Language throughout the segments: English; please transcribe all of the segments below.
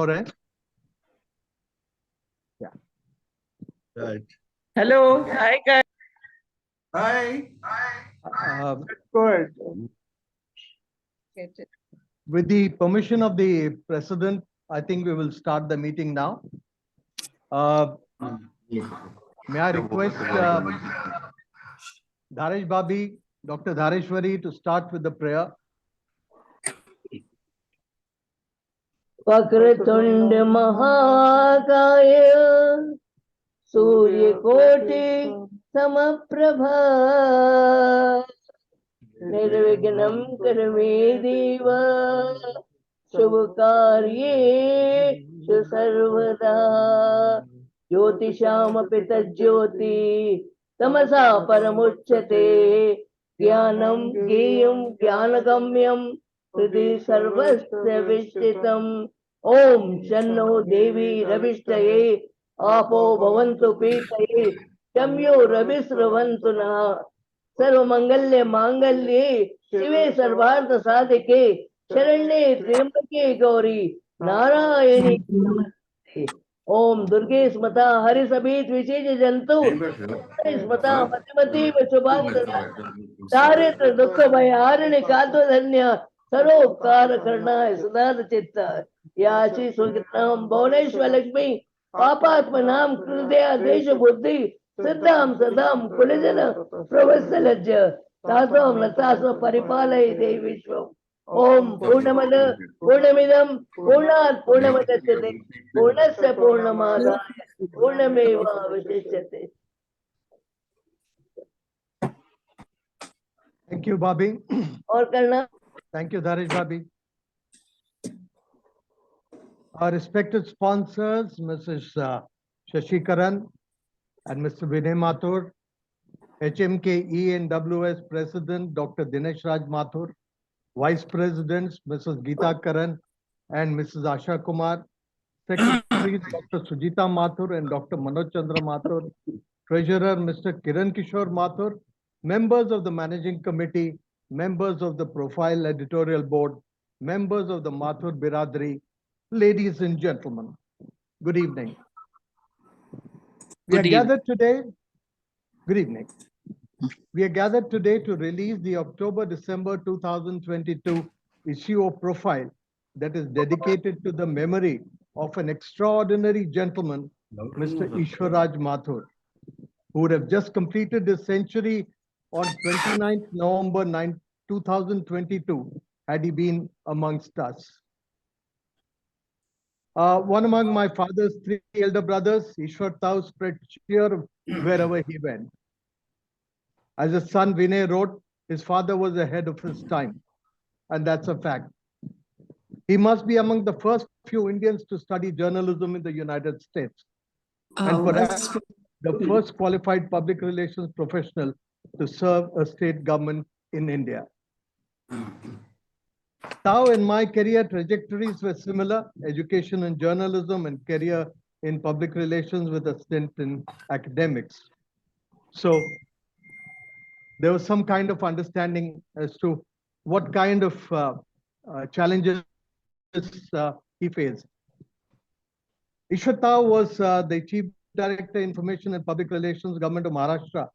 Right. Yeah. Right. Hello. Hi, guys. Hi. Good. Get it. With the permission of the President, I think we will start the meeting now. May I request Dharesh Babi, Dr. Dhareshwari to start with the prayer. Vakratunda महाकाय सूर्यकोटि समप्रभा निर्विघ्नं कुरु मे देव शुभ कार्येषु सर्वदा ज्योतिषामपि तज्ज्योति तमसा परमुच्यते ज्ञानं ज्ञेयं ज्ञानगम्यं हृदि सर्वस्य विष्टितम् ओम शन्नो देवी रविष्टये आपो भवन्तु पीतये शम्यो रविस्रवन्तु नः सर्वमंगल्य मांगल्ये शिवे सर्वार्थ साधिके शरण्ये त्र्यंबके गौरी नारायणी नमस्ते। ओम दुर्गे स्मता हरि सभीत विशेष जंतु स्मता मतिमती शुभांगना दारिद्र दुख भय हारिणि कातो धन्य सरोपकार करना है सुधार चित्त याची सुकृतम भुवनेश्वर लक्ष्मी पापात्म नाम हृदय देश बुद्धि सिद्धाम सदाम कुलजन प्रवत्सलज्ज तासम नतासम परिपालय देवी विश्वम ओम पूर्णमद पूर्णमिदं पूर्णात् पूर्णमुदच्यते पूर्णस्य पूर्णमादाय पूर्णमेवावशिष्यते। Thank you, Babi. और करना। Thank you, Dharesh Babi. Our respected sponsors, Mrs. Shashikaran and Mr. Vinay Mathur, HMK E&WS President, Dr. Dinesh Raj Mathur, Vice Presidents, Mrs. Geeta Karan and Mrs. Asha Kumar, Secretaries, Dr. Sujita Mathur and Dr. Manoj Chandra Mathur, Treasurer, Mr. Kiran Kishore Mathur, members of the Managing Committee, members of the Profile Editorial Board, members of the Mathur Biradri, ladies and gentlemen, good evening. We are gathered today. Good evening. We are gathered today to release the October-December 2022 issue of Profile that is dedicated to the memory of an extraordinary gentleman, Mr. Ishwaraj Mathur, who would have just completed his century on 29th November 2022 had he been amongst us. One among my father's three elder brothers, Ishwar Tau, spread cheer wherever he went. As his son Vinay wrote, his father was ahead of his time, and that's a fact. He must be among the first few Indians to study journalism in the United States, and perhaps the first qualified public relations professional to serve a state government in India. Tao and my career trajectories were similar: education in journalism and career in public relations with a stint in academics. So there was some kind of understanding as to what kind of challenges he faced. Ishwar Tau was the Chief Director, Information and Public Relations, Government of Maharashtra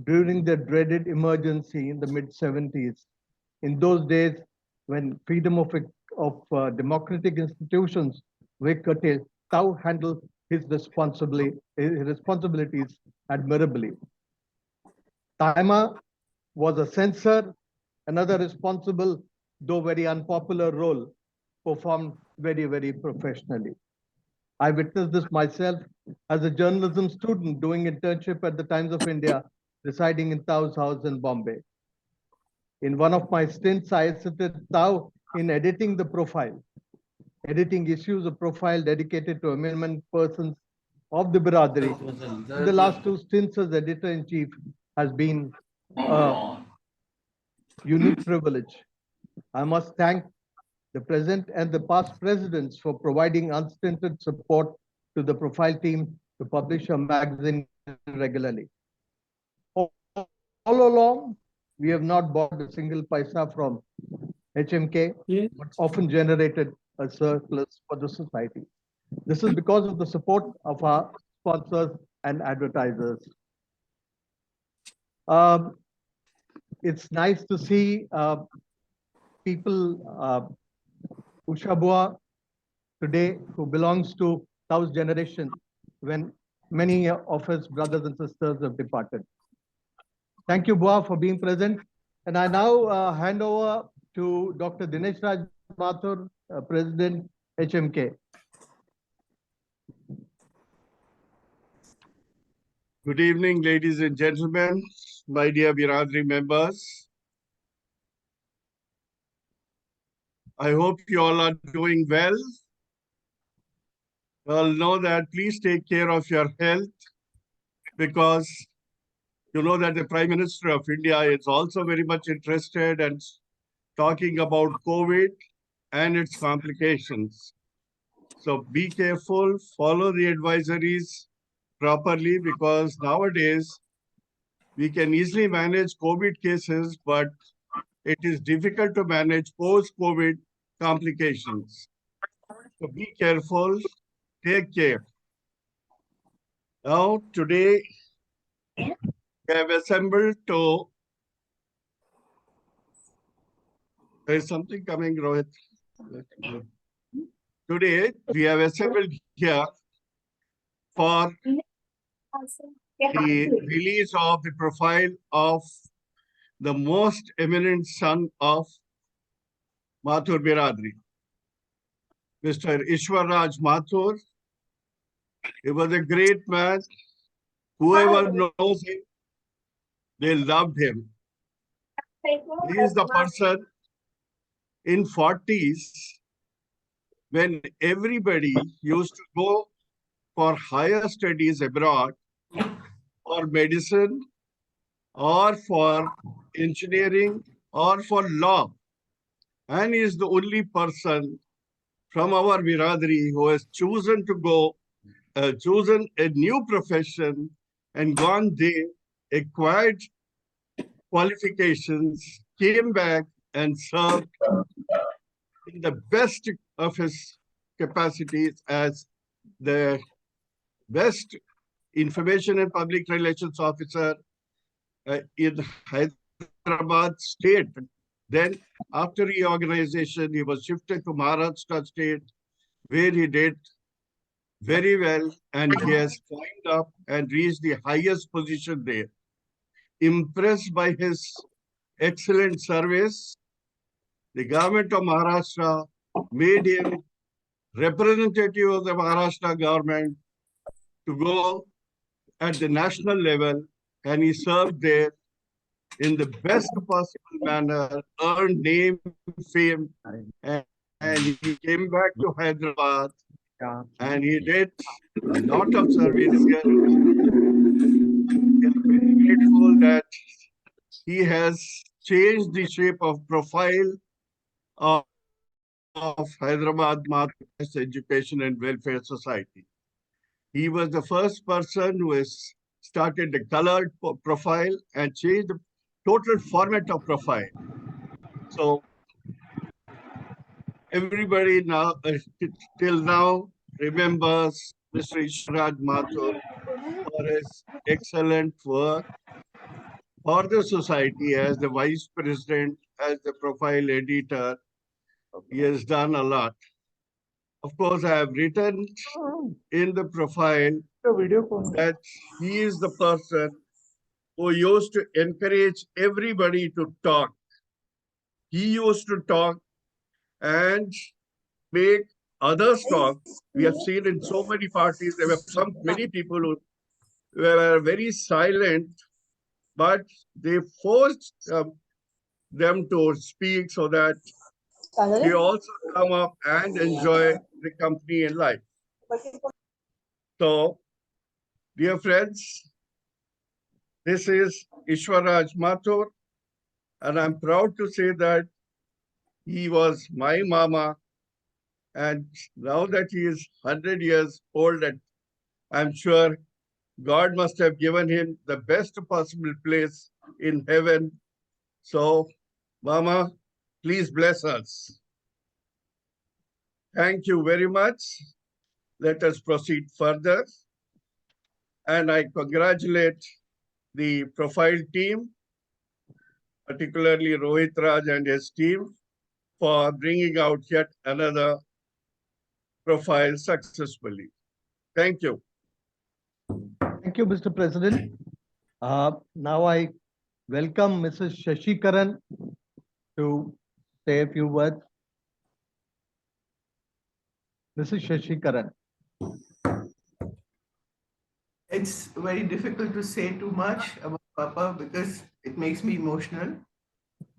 during the dreaded emergency in the mid-70s. In those days, when freedom of democratic institutions were curtailed, Tau handled his responsibilities admirably. Taima was a censor, another responsible, though very unpopular role, performed very, very professionally. I witnessed this myself as a journalism student doing internship at the Times of India, residing in Tau's house in Bombay. In one of my stints, I assisted Tau in editing the Profile, editing issues of Profile dedicated to eminent persons of the Biradri. In the last two stints as editor-in-chief has been a unique privilege. I must thank the present and the past presidents for providing unstinted support to the Profile team to publish a magazine regularly. All along, we have not bought a single paisa from HMK, but often generated a surplus for the society. This is because of the support of our sponsors and advertisers. It's nice to see people, Usha Bua today, who belongs to South generation, when many of his brothers and sisters have departed. Thank you, Bua, for being present. And I now hand over to Dr. Dinesh Raj Mathur, President, HMK. Good evening, ladies and gentlemen, my dear Biradri members. I hope you all are doing well. You all know that please take care of your health, because you know that the Prime Minister of India is also very much interested and talking about COVID and its complications. So be careful, follow the advisories properly, because nowadays we can easily manage COVID cases, but it is difficult to manage post-COVID complications. So be careful, take care. Now, today, we have assembled to... There is something coming, Rohit. Today, we have assembled here for the release of the profile of the most eminent son of Mathur Biradri, Mr. Ishwar Raj Mathur. He was a great man. Whoever knows him, they loved him. He is the person in 40s when everybody used to go for higher studies abroad, for medicine, or for engineering, or for law. And he is the only person from our Biradri who has chosen to go, chosen a new profession and gone there, acquired qualifications, came back and served in the best of his capacities as the best information and public relations officer in Hyderabad state. Then after reorganization, he was shifted to Maharashtra state, where he did very well, and he has climbed up and reached the highest position there. Impressed by his excellent service, the government of Maharashtra made him representative of the Maharashtra government to go at the national level, and he served there in the best possible manner, earned name, fame, and he came back to Hyderabad, and he did a lot of service here. We are very grateful that he has changed the shape of profile of Hyderabad Mathur Education and Welfare Society. He was the first person who has started the colored profile and changed the total format of profile. So everybody now, till now, remembers Mr. Ishwar Raj Mathur for his excellent work for the society as the vice president, as the profile editor. He has done a lot. Of course, I have written in the profile that he is the person who used to encourage everybody to talk. He used to talk and make others talk. We have seen in so many parties, there were many people who were very silent, but they forced them to speak so that they also come up and enjoy the company in life. So, dear friends, this is Ishwar Raj Mathur, and I'm proud to say that he was my mama, and now that he is 100 years old, and I'm sure God must have given him the best possible place in heaven. So, Mama, please bless us. Thank you very much. Let us proceed further. And I congratulate the profile team, particularly Rohit Raj and his team, for bringing out yet another profile successfully. Thank you. Thank you, Mr. President. Now I welcome Mrs. Shashikaran to say a few words. Mrs. Shashikaran. It's very difficult to say too much about Papa because it makes me emotional.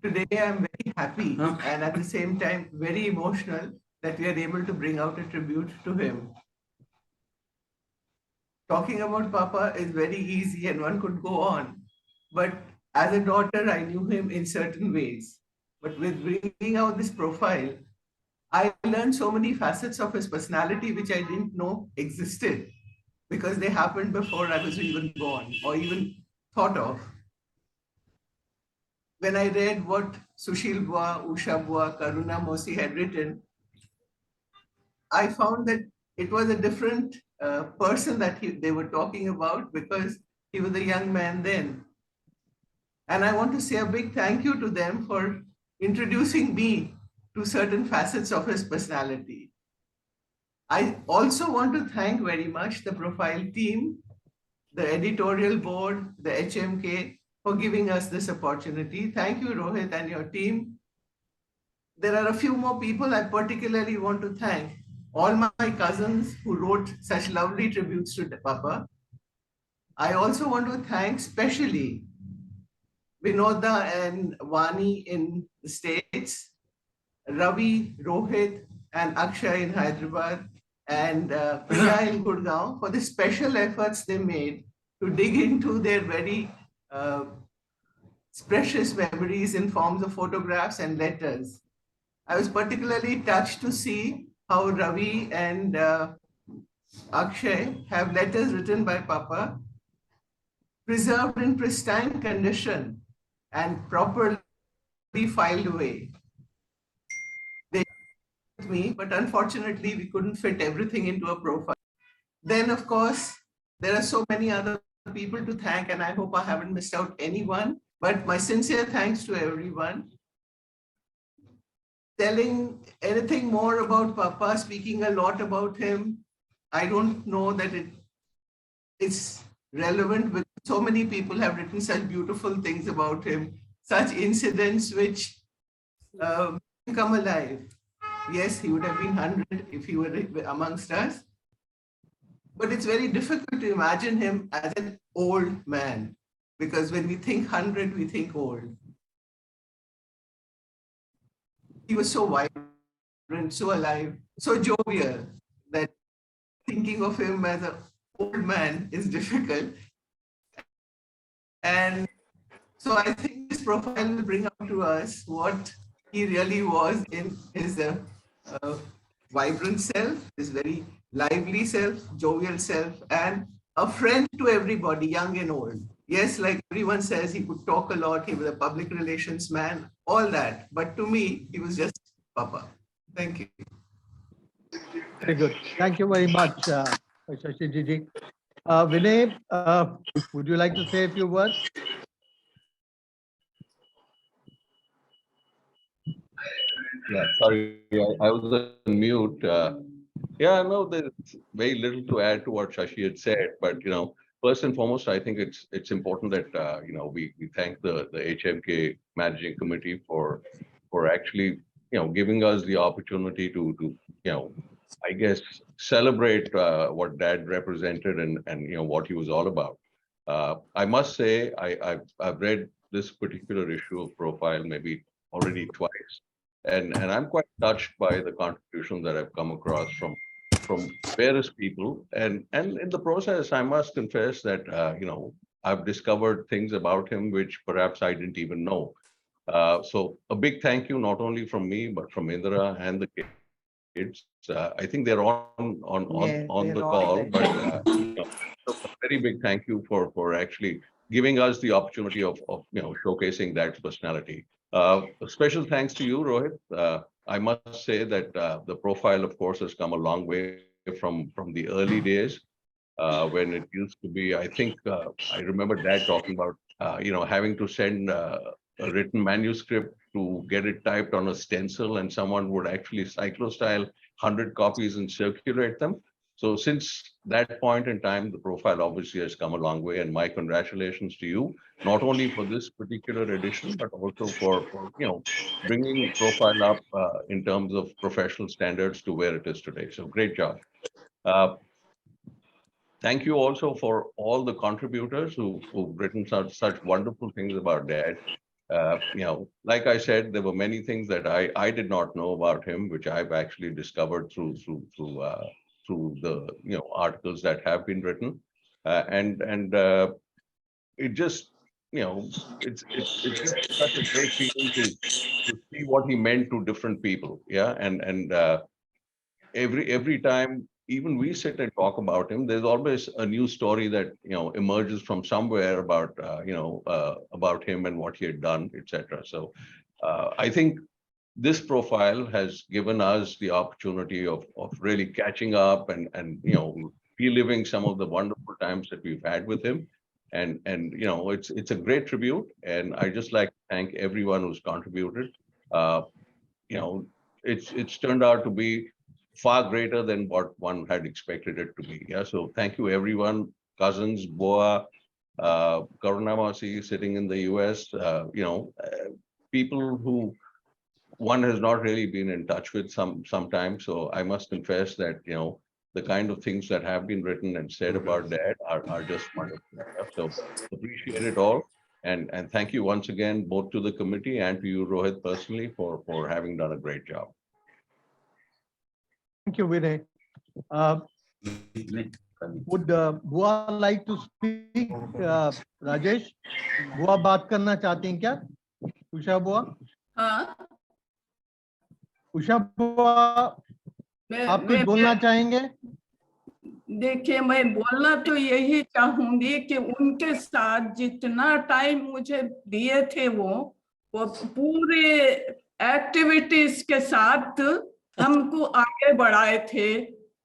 Today, I'm very happy and at the same time very emotional that we are able to bring out a tribute to him. Talking about Papa is very easy and one could go on. But as a daughter, I knew him in certain ways. But with bringing out this profile, I learned so many facets of his personality which I didn't know existed, because they happened before I was even born or even thought of. When I read what Sushil Bua, Usha Bua, Karuna Mosi had written, I found that it was a different person that they were talking about, because he was a young man then. And I want to say a big thank you to them for introducing me to certain facets of his personality. I also want to thank very much the profile team, the editorial board, the HMK, for giving us this opportunity. Thank you, Rohit, and your team. There are a few more people I particularly want to thank. All my cousins who wrote such lovely tributes to Papa. I also want to thank specially Vinoda and Vani in the States, Ravi, Rohit, and Akshay in Hyderabad, and Priya in Gurgaon for the special efforts they made to dig into their very precious memories in forms of photographs and letters. I was particularly touched to see how Ravi and Akshay have letters written by Papa, preserved in pristine condition and properly filed away. They with me, but unfortunately we couldn't fit everything into a profile. Then, of course, there are so many other people to thank, and I hope I haven't missed out anyone, but my sincere thanks to everyone. Telling anything more about Papa, speaking a lot about him, I don't know that it's relevant, because so many people have written such beautiful things about him, such incidents which come alive. Yes, he would have been 100 if he were amongst us. But it's very difficult to imagine him as an old man, because when we think 100, we think old. He was so vibrant, so alive, so jovial, that thinking of him as an old man is difficult. And so I think this profile will bring out to us what he really was in his vibrant self, his very lively self, jovial self, and a friend to everybody, young and old. Yes, like everyone says, he could talk a lot, he was a public relations man, all that. But to me, he was just Papa. Thank you. Very good. Thank you very much, Shashi Ji. Vinay, would you like to say a few words? Yeah, sorry, I was on mute. Yeah, no, there's very little to add to what Shashi had said, but first and foremost, I think it's important that we thank the HMK managing committee for actually giving us the opportunity to I guess celebrate what Dad represented and what he was all about. I must say I've read this particular issue of Profile maybe already twice, and I'm quite touched by the contribution that I've come across from various people, and in the process, I must confess that I've discovered things about him which perhaps I didn't even know. So a big thank you not only from me but from Indra and the kids. I think they're on the call, but a very big thank you for actually giving us the opportunity of showcasing that personality. A special thanks to you, Rohit. I must say that the profile, of course, has come a long way from the early days when it used to be. I think I remember Dad talking about having to send a written manuscript to get it typed on a stencil, and someone would actually cyclostyle 100 copies and circulate them. So since that point in time, the profile obviously has come a long way, and my congratulations to you, not only for this particular edition, but also for bringing profile up in terms of professional standards to where it is today. So great job. Thank you also for all the contributors who've written such wonderful things about Dad. Like I said, there were many things that I did not know about him, which I've actually discovered through the articles that have been written, and it just it's just such a great feeling to see what he meant to different people. Yeah, and every time even we sit and talk about him, there's always a new story that emerges from somewhere about about him and what he had done, etc. So I think this profile has given us the opportunity of really catching up and reliving some of the wonderful times that we've had with him, and it's a great tribute, and I just like to thank everyone who's contributed. It's turned out to be far greater than what one had expected it to be. Yeah, so thank you everyone, cousins, Boa, Karunamasi sitting in the US, people who one has not really been in touch with sometimes. So I must confess that the kind of things that have been written and said about Dad are just wonderful. So appreciate it all, and thank you once again both to the committee and to you, Rohit, personally for having done a great job. Thank you, Vinay. Would Bua like to speak? Rajesh, Bua बात करना चाहती हैं क्या? उषा बुआ? हाँ, उषा बुआ, आप कुछ बोलना चाहेंगे? देखिए, मैं बोलना तो यही चाहूंगी कि उनके साथ जितना टाइम मुझे दिए थे वो पूरे एक्टिविटीज के साथ हमको आगे बढ़ाए थे।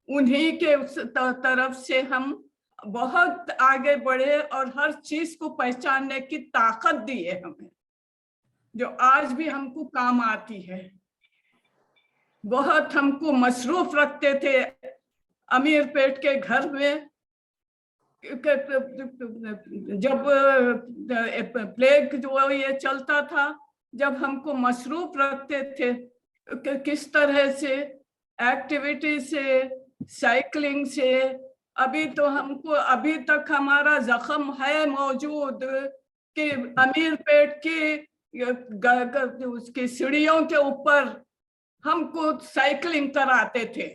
उन्हीं के तरफ से हम बहुत आगे बढ़े और हर चीज को पहचानने की ताकत दी है हमें, जो आज भी हमको काम आती है। बहुत हमको मसरूफ रखते थे अमीर पेट के घर में। जब प्लेग जो ये चलता था, जब हमको मसरूफ रखते थे किस तरह से एक्टिविटी से, साइकिलिंग से। अभी तो हमको अभी तक हमारा जख्म है मौजूद कि अमीर पेट की उसकी सीढ़ियों के ऊपर हमको साइकिलिंग कराते थे।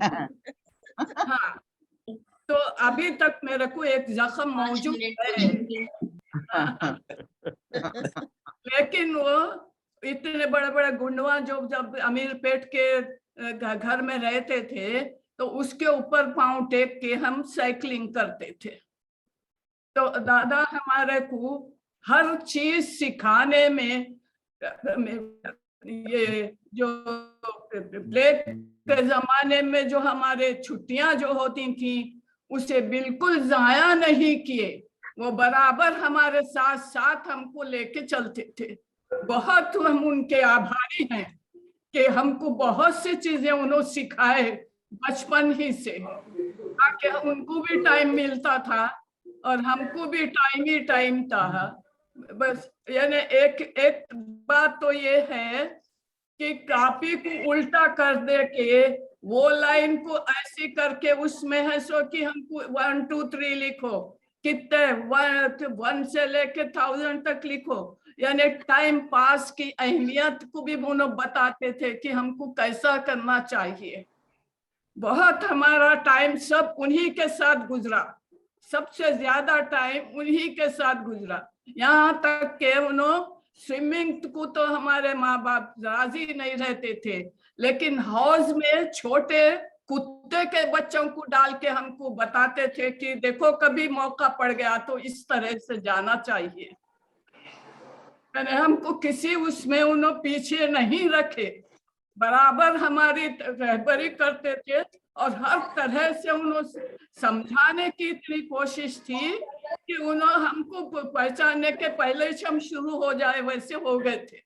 हाँ, तो अभी तक मेरे को एक जख्म मौजूद है। लेकिन वो इतने बड़े बड़े गुंडवा जो जब अमीर पेट के घर में रहते थे तो उसके ऊपर पांव टेक के हम साइकिलिंग करते थे। तो दादा हमारे को हर चीज सिखाने में, ये जो प्लेग के जमाने में जो हमारे छुट्टियां जो होती थी उसे बिल्कुल जाया नहीं किए। वो बराबर हमारे साथ साथ हमको लेके चलते थे। बहुत हम उनके आभारी हैं कि हमको बहुत सी चीजें उन्होंने सिखाए बचपन ही से, ताकि उनको भी टाइम मिलता था और हमको भी टाइम ही टाइम था। बस यानी एक बात तो ये है कि कॉपी को उल्टा कर दे के वो लाइन को ऐसे करके उसमें है सो कि हमको 1 2 3 लिखो, कितने 1 से लेके 1000 तक लिखो। यानी टाइम पास की अहमियत को भी वो बताते थे कि हमको कैसा करना चाहिए। बहुत हमारा टाइम सब उन्हीं के साथ गुजरा, सबसे ज्यादा टाइम उन्हीं के साथ गुजरा। यहाँ तक के उन्होंने स्विमिंग को तो हमारे माँ बाप राजी नहीं रहते थे, लेकिन हाउस में छोटे कुत्ते के बच्चों को डाल के हमको बताते थे कि देखो कभी मौका पड़ गया तो इस तरह से जाना चाहिए। मैंने हमको किसी उसमें उन्होंने पीछे नहीं रखे, बराबर हमारी रहबरी करते थे और हर तरह से उन्होंने समझाने की इतनी कोशिश थी कि उन्होंने हमको पहचानने के पहले ही हम शुरू हो जाए वैसे हो गए थे।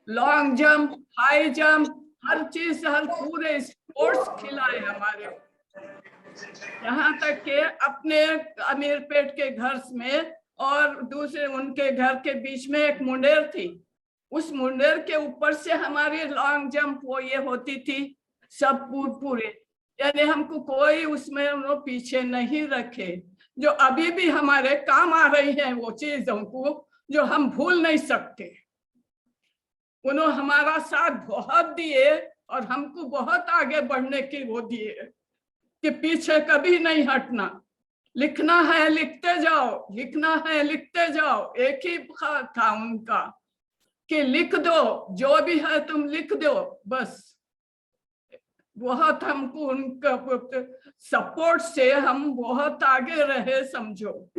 लॉन्ग जंप, हाई जंप, हर चीज, हर पूरे स्पोर्ट्स खिलाए हमारे। यहाँ तक के अपने अमीरपेट के घर में और दूसरे उनके घर के बीच में एक मुंडेर थी, उस मुंडेर के ऊपर से हमारी लॉन्ग जंप वो ये होती थी सब पूरे, यानी हमको कोई उसमें उन्होंने पीछे नहीं रखे, जो अभी भी हमारे काम आ रही है वो चीज हमको, जो हम भूल नहीं सकते। उन्होंने हमारा साथ बहुत दिए और हमको बहुत आगे बढ़ने की वो दिए कि पीछे कभी नहीं हटना, लिखना है लिखते जाओ, लिखना है लिखते जाओ। एक ही था उनका कि लिख दो, जो भी है तुम लिख दो बस। बहुत हमको उनका सपोर्ट से हम बहुत आगे रहे, समझो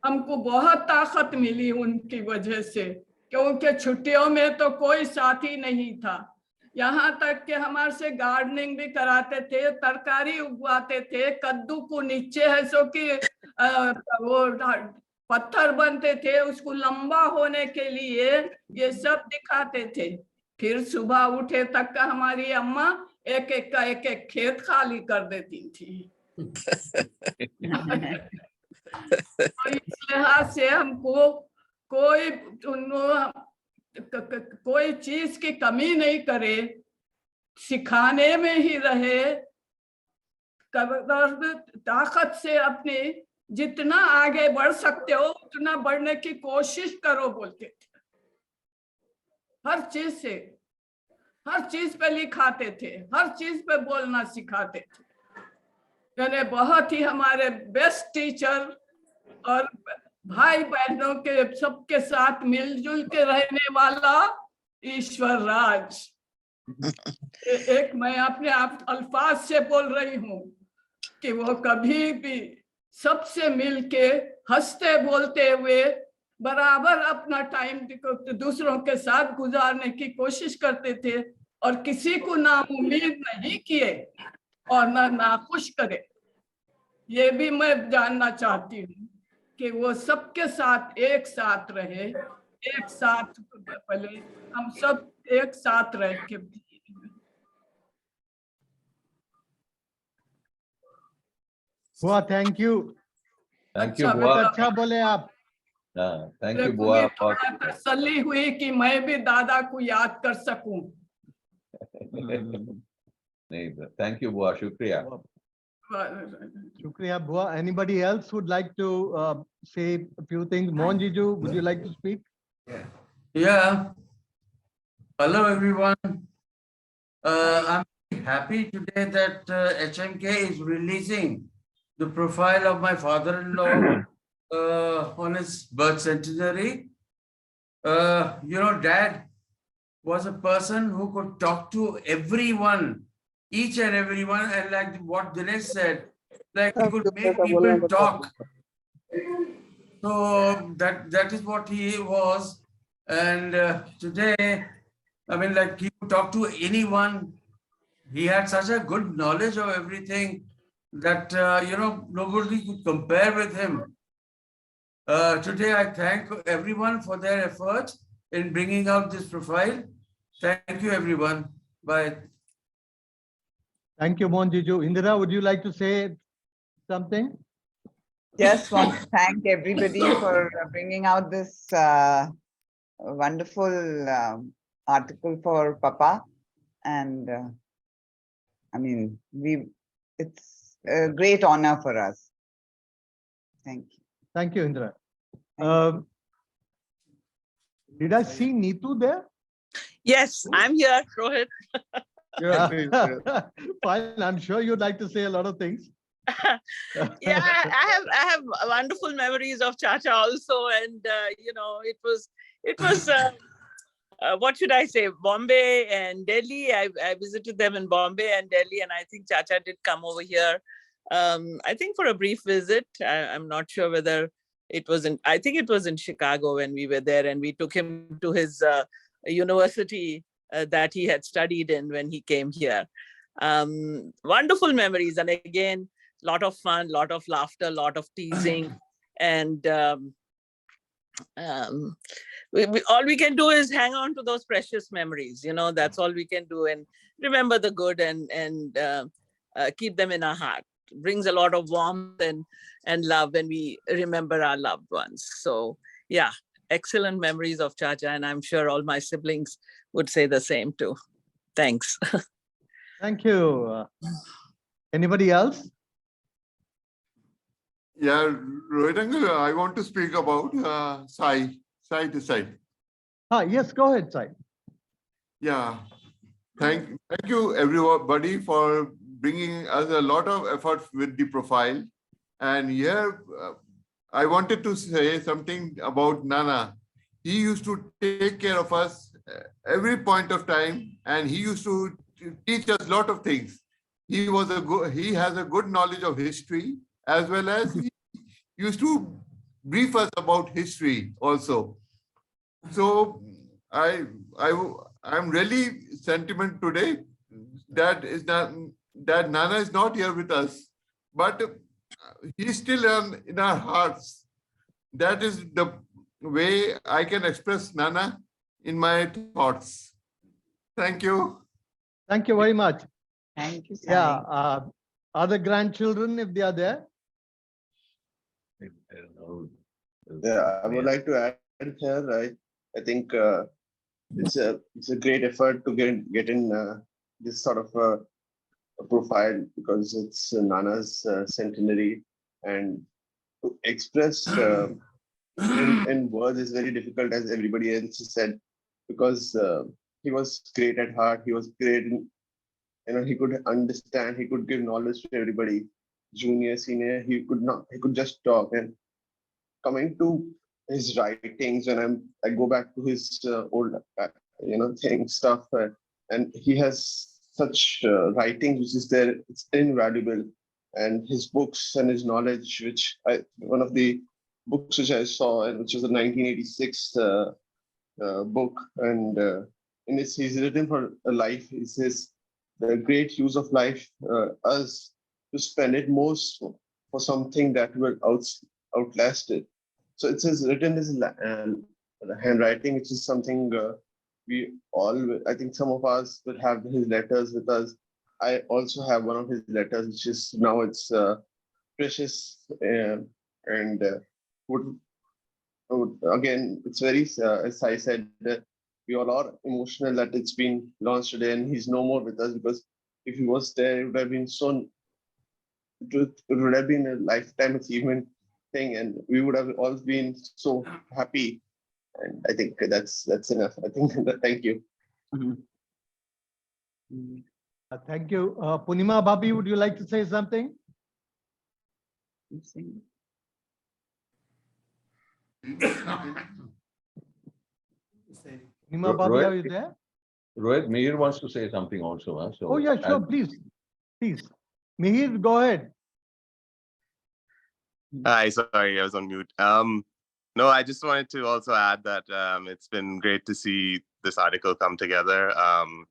हमको बहुत ताकत मिली उनकी वजह से, क्योंकि छुट्टियों में तो कोई साथी नहीं था। यहाँ तक कि हमारे से गार्डनिंग भी कराते थे, तरकारी उगवाते थे, कद्दू को नीचे है सो कि वो पत्थर बनते थे, उसको लंबा होने के लिए ये सब दिखाते थे। फिर सुबह उठे तक का हमारी अम्मा एक एक खेत खाली कर देती थी। तो इस लिहाज से हमको कोई चीज की कमी नहीं करे, सिखाने में ही रहे, ताकत से अपने जितना आगे बढ़ सकते हो उतना बढ़ने की कोशिश करो बोलते थे। हर चीज से, हर चीज पे लिखाते थे, हर चीज पे बोलना सिखाते थे। यानी बहुत ही हमारे बेस्ट टीचर और भाई बहनों के सबके साथ मिलजुल के रहने वाला ईश्वर राज। एक मैं अपने आप अल्फाज से बोल रही हूँ कि वो कभी भी सबसे मिलके हंसते बोलते हुए बराबर अपना टाइम दूसरों के साथ गुजारने की कोशिश करते थे और किसी को ना उम्मीद नहीं किए और ना नाखुश करे। ये भी मैं जानना चाहती हूँ कि वो सबके साथ एक साथ रहे, एक साथ पहले हम सब एक साथ रह के। बुआ थैंक यू। Thank you, अच्छा बुआ। बेटा, अच्छा बोले आप। Thank you, मेरे को बुआ। भी थोड़ा तसल्ली हुई कि मैं भी दादा को याद कर सकूं। नहीं, thank you, बुआ, शुक्रिया। Shukriya, Bua. Anybody else would like to say a few things? Mohan Jiju, would you like to speak? Yeah. Hello, everyone. I'm happy today that HMK is releasing the profile of my father-in-law on his birth centenary. You know, Dad was a person who could talk to everyone, each and everyone, and like what Dinesh said, like he could make people talk. So that is what he was. And today, I mean, like he could talk to anyone. He had such a good knowledge of everything that, you know, nobody could compare with him. Today, I thank everyone for their efforts in bringing out this profile. Thank you, everyone. Bye. Thank you, Mohan Jiju. Indira, would you like to say something? Just want to thank everybody for bringing out this wonderful article for Papa. And I mean, it's a great honor for us. Thank you. Thank you, Indira. Did I see Neetu there? Yes, I'm here, Rohit. Fine, I'm sure you'd like to say a lot of things. Yeah, I have wonderful memories of Chacha also, and you know, it was what should I say, Bombay and Delhi. I visited them in Bombay and Delhi, and I think Chacha did come over here. I think for a brief visit. I'm not sure whether I think it was in Chicago when we were there, and we took him to his university that he had studied in when he came here. Wonderful memories. And again, lot of fun, lot of laughter, lot of teasing. And all we can do is hang on to those precious memories. That's all we can do, and remember the good and keep them in our heart. Brings a lot of warmth and love when we remember our loved ones. So yeah, excellent memories of Chacha, and I'm sure all my siblings would say the same too. Thanks. Thank you. Anybody else? Yeah, Rohit uncle, I want to speak about Sai this side. Yes, go ahead, Sai. Yeah, thank you everybody for bringing us a lot of effort with the profile. And here, I wanted to say something about Nana. He used to take care of us every point of time, and he used to teach us a lot of things. He has a good knowledge of history, as well as he used to brief us about history also. So I'm really sentiment today that Nana is not here with us, but he's still in our hearts. That is the way I can express Nana in my thoughts. Thank you. Thank you very much. Thank you, Sai. Yeah, other grandchildren, if they are there. Yeah, I would like to add here. I think it's a great effort to get in this sort of a profile, because it's Nana's centenary, and to express in words is very difficult, as everybody else said, because he was great at heart. He was great in, he could understand, he could give knowledge to everybody, junior, senior. He could just talk. And coming to his writings, when I go back to his old stuff, and he has such writings which is there, it's invaluable. And his books and his knowledge, which one of the books which I saw, and which was a 1986 book, and he's written for a life. He says the great use of life, us to spend it most for something that will outlast it. So it says written his handwriting, which is something we all, I think some of us will have his letters with us. I also have one of his letters, which is now it's precious, and again, it's very, as I said, we all are emotional that it's been launched today and he's no more with us, because if he was there, it would have been it would have been a lifetime achievement thing, and we would have all been so happy. And I think that's enough. I think thank you. Thank you. Punima Bhabi, would you like to say something? Punima Bhabi, are you there? Rohit, Mihir wants to say something also. Huh? So Oh yeah, sure, please. Mihir, go ahead. Hi, sorry, I was on mute. No, I just wanted to also add that it's been great to see this article come together. It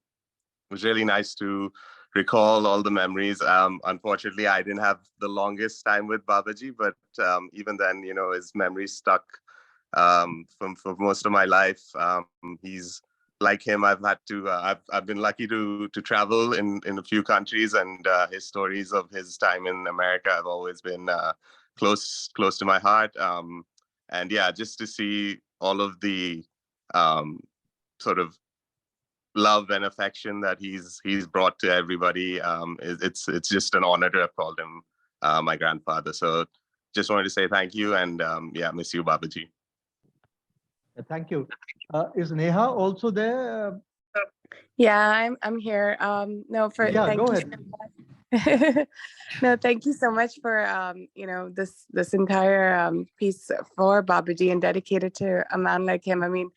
was really nice to recall all the memories. Unfortunately, I didn't have the longest time with Babaji, but even then, his memories stuck for most of my life. He's like him. I've been lucky to travel in a few countries, and his stories of his time in America have always been close to my heart. And yeah, just to see all of the sort of love and affection that he's brought to everybody, it's just an honor to have called him my grandfather. So just wanted to say thank you, and yeah, miss you, Babaji. Thank you. Is Neha also there? Yeah, I'm here. No, Yeah, thank go you ahead. so much. No, thank you so much for this entire piece for Babaji and dedicated to a man like him. I mean,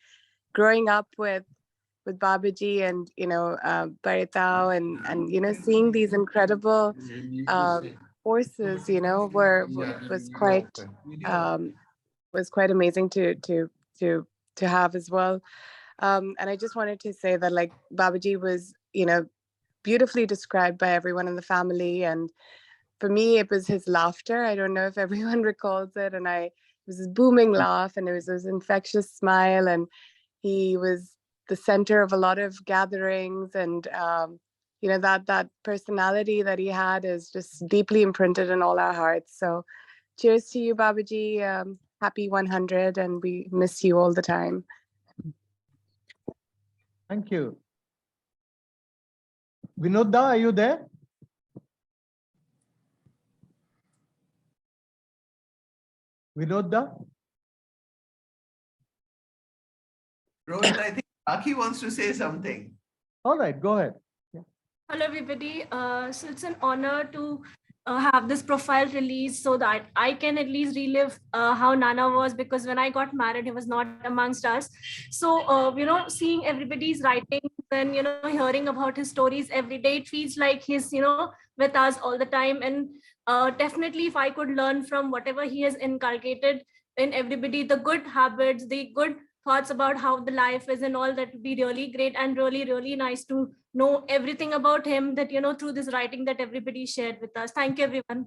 growing up with Babaji and Baritao and seeing these incredible forces, was quite was quite amazing to have as well. And I just wanted to say that like Babaji was, beautifully described by everyone in the family. And for me, it was his laughter. I don't know if everyone recalls it. And it was his booming laugh, and it was his infectious smile. And he was the center of a lot of gatherings. And, that personality that he had is just deeply imprinted in all our hearts. So cheers to you, Babaji. Happy 100, and we miss you all the time. Thank you. Vinodda, are you there? Vinodda? Rohit, I think Aki wants to say something. All right, go ahead. Hello, everybody. So it's an honor to have this profile released so that I can at least relive how Nana was, because when I got married, he was not amongst us. So, seeing everybody's writings and, hearing about his stories every day, it feels like he's, with us all the time. And definitely if I could learn from whatever he has inculcated in everybody, the good habits, the good thoughts about how the life is and all, that would be really great and really, really nice to know everything about him that, through this writing that everybody shared with us. Thank you, everyone.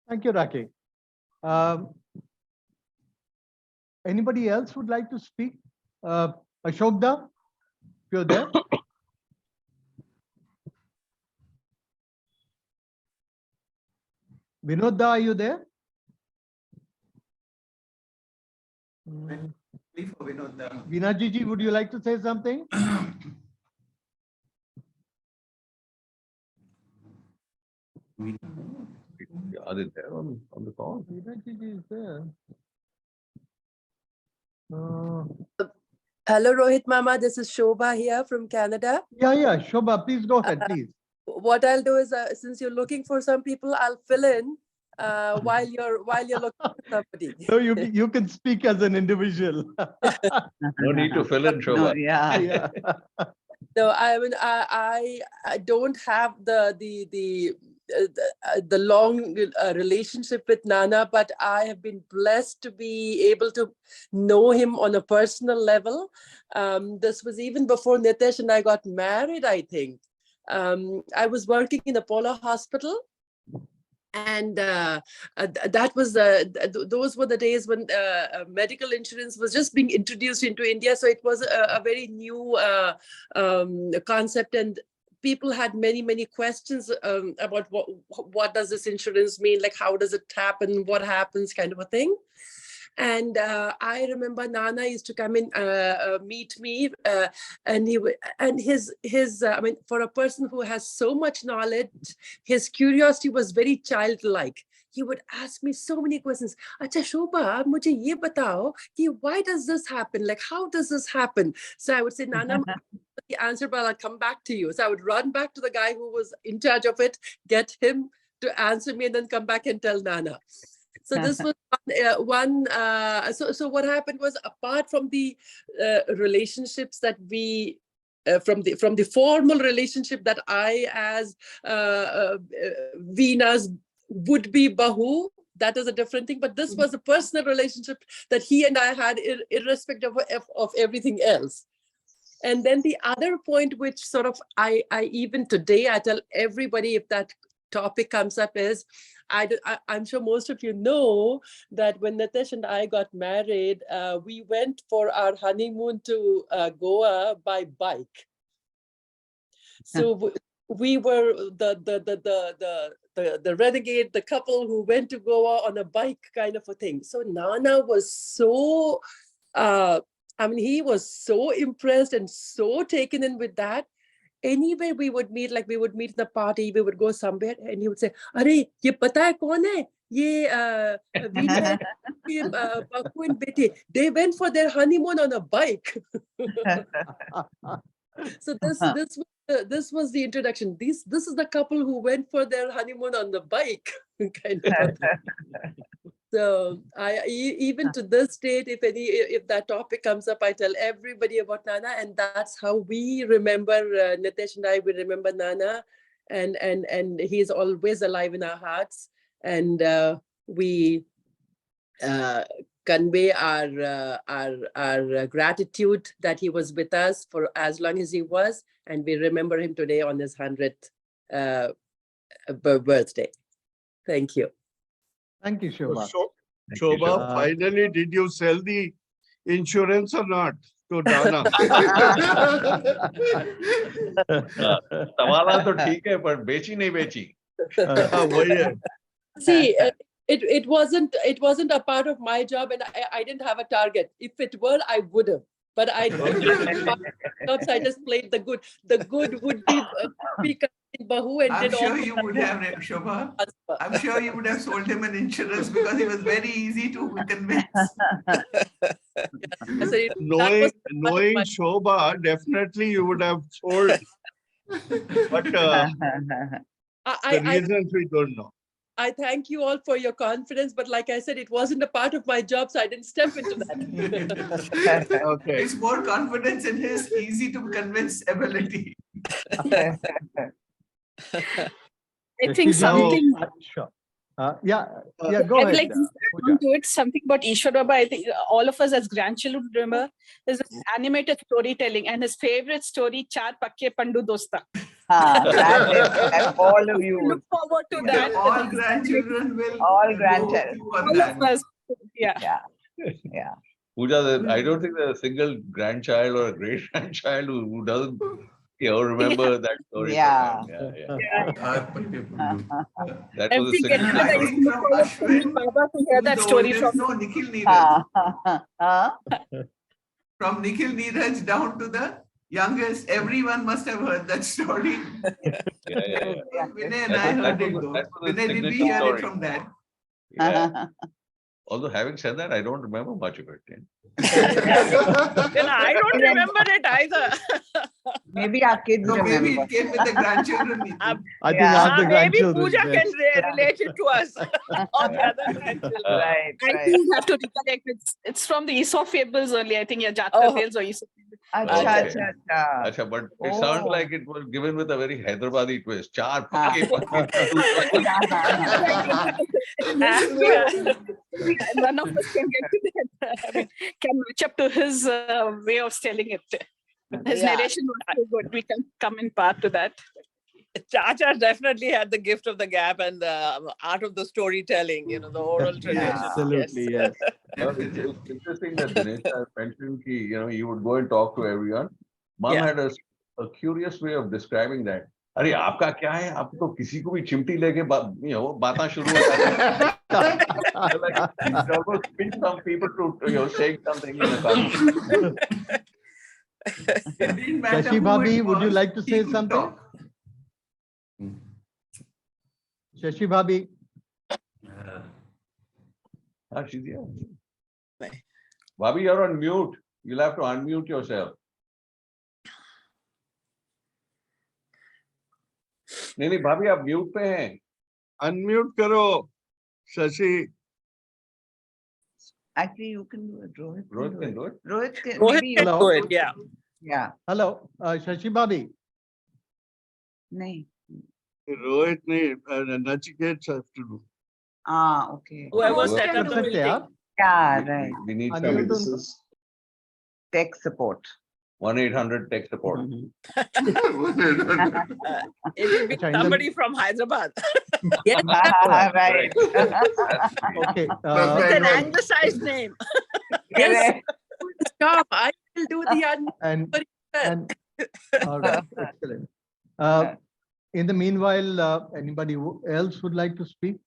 Thank you, Raki. Anybody else would like to speak? Ashokda, if you're there. Vinodda, are you there? Vinajiji, would you like to say something? Are they there on the call? Vinajiji is there. Hello, Rohit Mama. This is Shobha here from Canada. Yeah. Shobha, please go ahead, please. What I'll do is, since you're looking for some people, I'll fill in while you're looking for somebody. So you can speak as an individual. No need to fill in, Shobha. No, yeah. No, I mean, I don't have the long relationship with Nana, but I have been blessed to be able to know him on a personal level. This was even before Nitesh and I got married, I think. I was working in Apollo Hospital, and that was those were the days when medical insurance was just being introduced into India. So it was a very new concept, and people had many questions about what does this insurance mean, like how does it happen, what happens, kind of a thing. And I remember Nana used to come in, meet me, and his I mean, for a person who has so much knowledge, his curiosity was very childlike. He would ask me so many questions. Acha Shobha, mujhe ye batao ki why does this happen? Like, how does this happen? So I would say, Nana, the answer, but I'll come back to you. So I would run back to the guy who was in charge of it, get him to answer me, and then come back and tell Nana. So this was so what happened was, apart from the relationships that we from the formal relationship that I, as Veena's would-be bahu, that is a different thing. But this was a personal relationship that he and I had, irrespective of everything else. And then the other point, which sort of I even today I tell everybody if that topic comes up, is I'm sure most of you know that when Nitesh and I got married, we went for our honeymoon to Goa by bike. So we were the renegade, the couple who went to Goa on a bike, kind of a thing. So Nana was so, I mean, he was so impressed and so taken in with that. Anywhere we would meet, like we would meet in the party, we would go somewhere, and he would say, "Are, ye pata hai kaun hai? Ye Veena, ye Baku and Beti, they went for their honeymoon on a bike." So this was the introduction. This is the couple who went for their honeymoon on the bike, kind of. So even to this date, if that topic comes up, I tell everybody about Nana, and that's how we remember Nitesh and I. We remember Nana, and he's always alive in our hearts, and we convey our gratitude that he was with us for as long as he was, and we remember him today on his 100th birthday. Thank you. Thank you, Shobha. Shobha, finally, did you sell the insurance or not to Dana? सवाला तो ठीक है पर बेची नहीं बेची. वही है. See, it wasn't a part of my job, and I didn't have a target. If it were, I would have. But I I just played the good. The good would be Bahu and I'm did sure all you would have, Shobha. I'm sure you would have sold him an insurance because he was very easy to convince. Knowing Shobha, definitely you would have sold. But the reasons we don't know. I thank you all for your confidence, but like I said, it wasn't a part of my job, so I didn't step into that. Okay. It's more confidence in his easy to convince ability. I think something. Sure. Yeah, go I'd ahead. like to add on to it something about Ishwar Baba. I think all of us as grandchildren remember his animated storytelling and his favorite story, Char Pakke Pandu Dosta. That all of you. Look forward to that. All grandchildren will. All grandchildren. All of us. Yeah. Pooja, I don't think there's a single grandchild or a great grandchild who doesn't remember that story. Yeah. That was a single. Baba to hear that story from. No, Nikhil Neeraj. From Nikhil Neeraj down to the youngest, everyone must have heard that story. Vinay and I heard it though. Vinay, did we hear it from Dad? Yeah. Although having said that, I don't remember much of it. I don't remember it either. Maybe our kids remember. Maybe it came with the grandchildren. I think ask the maybe grandchildren. Pooja can relate it to us. Or the other grandchildren. Right. I think you have to recollect. It's from the Aesop fables only. I think Jatra tales or Aesop. Acha, but it sounds like it was given with a very Hyderabadi twist. Char pakke None of us can get to that. I mean, can match up to his way of telling it. His narration was so good. We can come in part to that. Chacha definitely had the gift of the gab and the art of the storytelling, the oral tradition. Absolutely, yes. It's interesting that Dinesh has mentioned he would go and talk to everyone. Mom had a curious way of describing that. अरे आपका क्या है? आप तो किसी को भी चिमटी लेके बातें शुरू हो जाती हैं. Like it almost brings some people to saying something in a conversation. Shashi Bhabhi, would you like to say something? Shashi Bhabhi. She's here. Bhabhi, you're on mute. You'll have to unmute yourself. नहीं भाभी आप mute पे हैं. Unmute करो, Shashi. Actually, you can do it. Rohit can do it. Rohit can do it. Yeah. Yeah. Hello, Shashi Bhabhi. No. Rohit nahi, Nachikets have to do. Okay. Whoever set up the meeting. Yeah, right. We need some tech support. 1-800 tech support. It will be somebody from Hyderabad. Yes, right. Okay. With an anglicized name. Yes. Stop. I will do the And all right, excellent. In the meanwhile, anybody else would like to speak?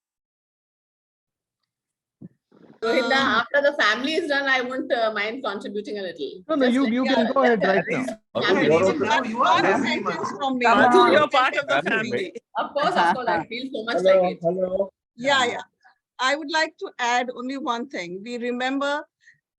Rohinda, after the family is done, I won't mind contributing a little. No, you can go ahead right now. You are family. You're part of the family. Of course, I feel so much like it. Hello. Yeah. I would like to add only one thing. We remember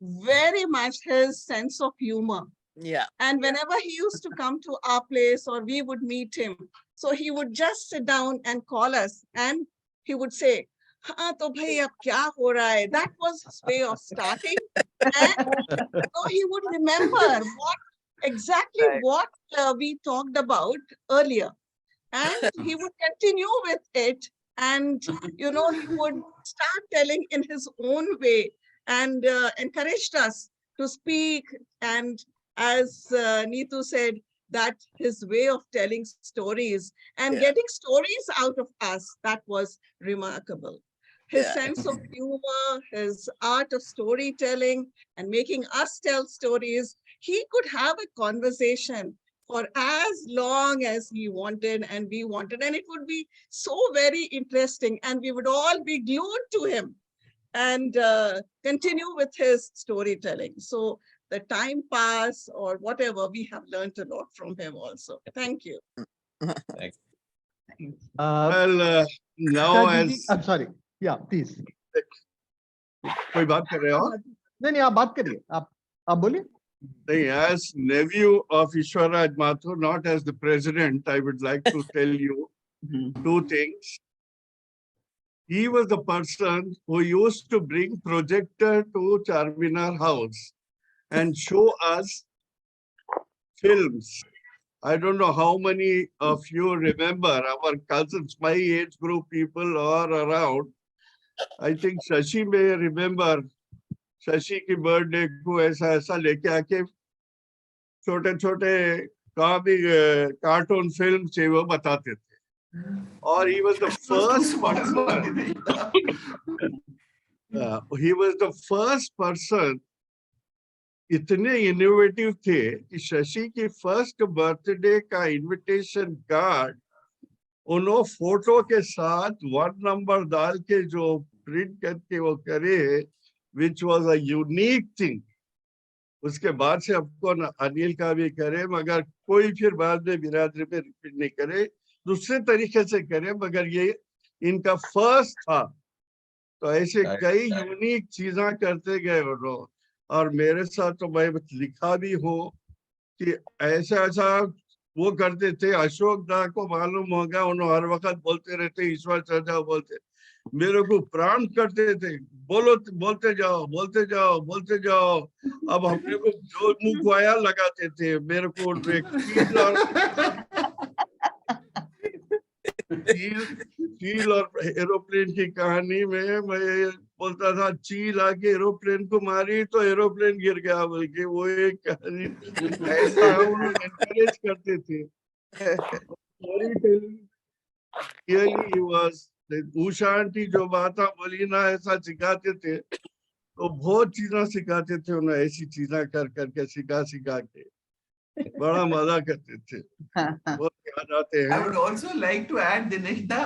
very much his sense of humor. Yeah. And whenever he used to come to our place or we would meet him, so he would just sit down and call us and he would say, हाँ तो भाई अब क्या हो रहा है? That was his way of starting, and so he would remember what we talked about earlier, and he would continue with it, and he would start telling in his own way, and encouraged us to speak. And as Neetu said, that his way of telling stories and getting stories out of us, that was remarkable. His sense of humor, his art of storytelling and making us tell stories. He could have a conversation for as long as he wanted and we wanted, and it would be so very interesting, and we would all be glued to him and continue with his storytelling. So the time pass or whatever, we have learned a lot from him also. Thank you. Thanks. Well, now Shaji ji, as I'm sorry. Yeah, please. कोई बात कर रहे हो? नहीं, आप बात करिए. आप बोलिए. नहीं, as nephew of IR Mathur, not as the president, I would like to tell you two things. He was the person who used to bring projector to Charminar House and show us films. I don't know how many of you remember, our cousins, my age group people are around. I think Shashi may remember, Shashi की birthday को ऐसा लेके आके छोटे-छोटे cartoon films थे वो बताते थे. Or he was the first person. He was the first person. इतने इनोवेटिव थे कि शशि की फर्स्ट बर्थडे का इनविटेशन कार्ड उन्होंने फोटो के साथ 1 नंबर डाल के जो प्रिंट करके वो करे, which was a unique thing. उसके बाद से अब कौन अनिल का भी करे, मगर कोई फिर बाद में बिरादरी में रिपीट नहीं करे, दूसरे तरीके से करे, मगर ये इनका फर्स्ट था. तो ऐसे कई यूनिक चीजें करते गए उन्होंने. और मेरे साथ तो मैं लिखा भी हूँ कि ऐसा वो करते थे. अशोक दा को मालूम होगा, उन्होंने हर वक्त बोलते रहते ईश्वर चर्चा बोलते, मेरे को प्रॉम्प्ट करते थे, बोलते जाओ. अब हमने को जो मुंह को आया लगाते थे. मेरे को चील और एरोप्लेन की कहानी में मैं बोलता था, चील आके एरोप्लेन को मारी तो एरोप्लेन गिर गया, बल्कि वो एक कहानी ऐसा उन्होंने एनकरेज करते थे. उषा आंटी जो बात बोली ना, ऐसा सिखाते थे, तो बहुत चीजें सिखाते थे उन्हें. ऐसी चीजें कर करके सिखा के बड़ा मजा करते थे. बहुत याद आते हैं. I would also like to add, Dinesh दा,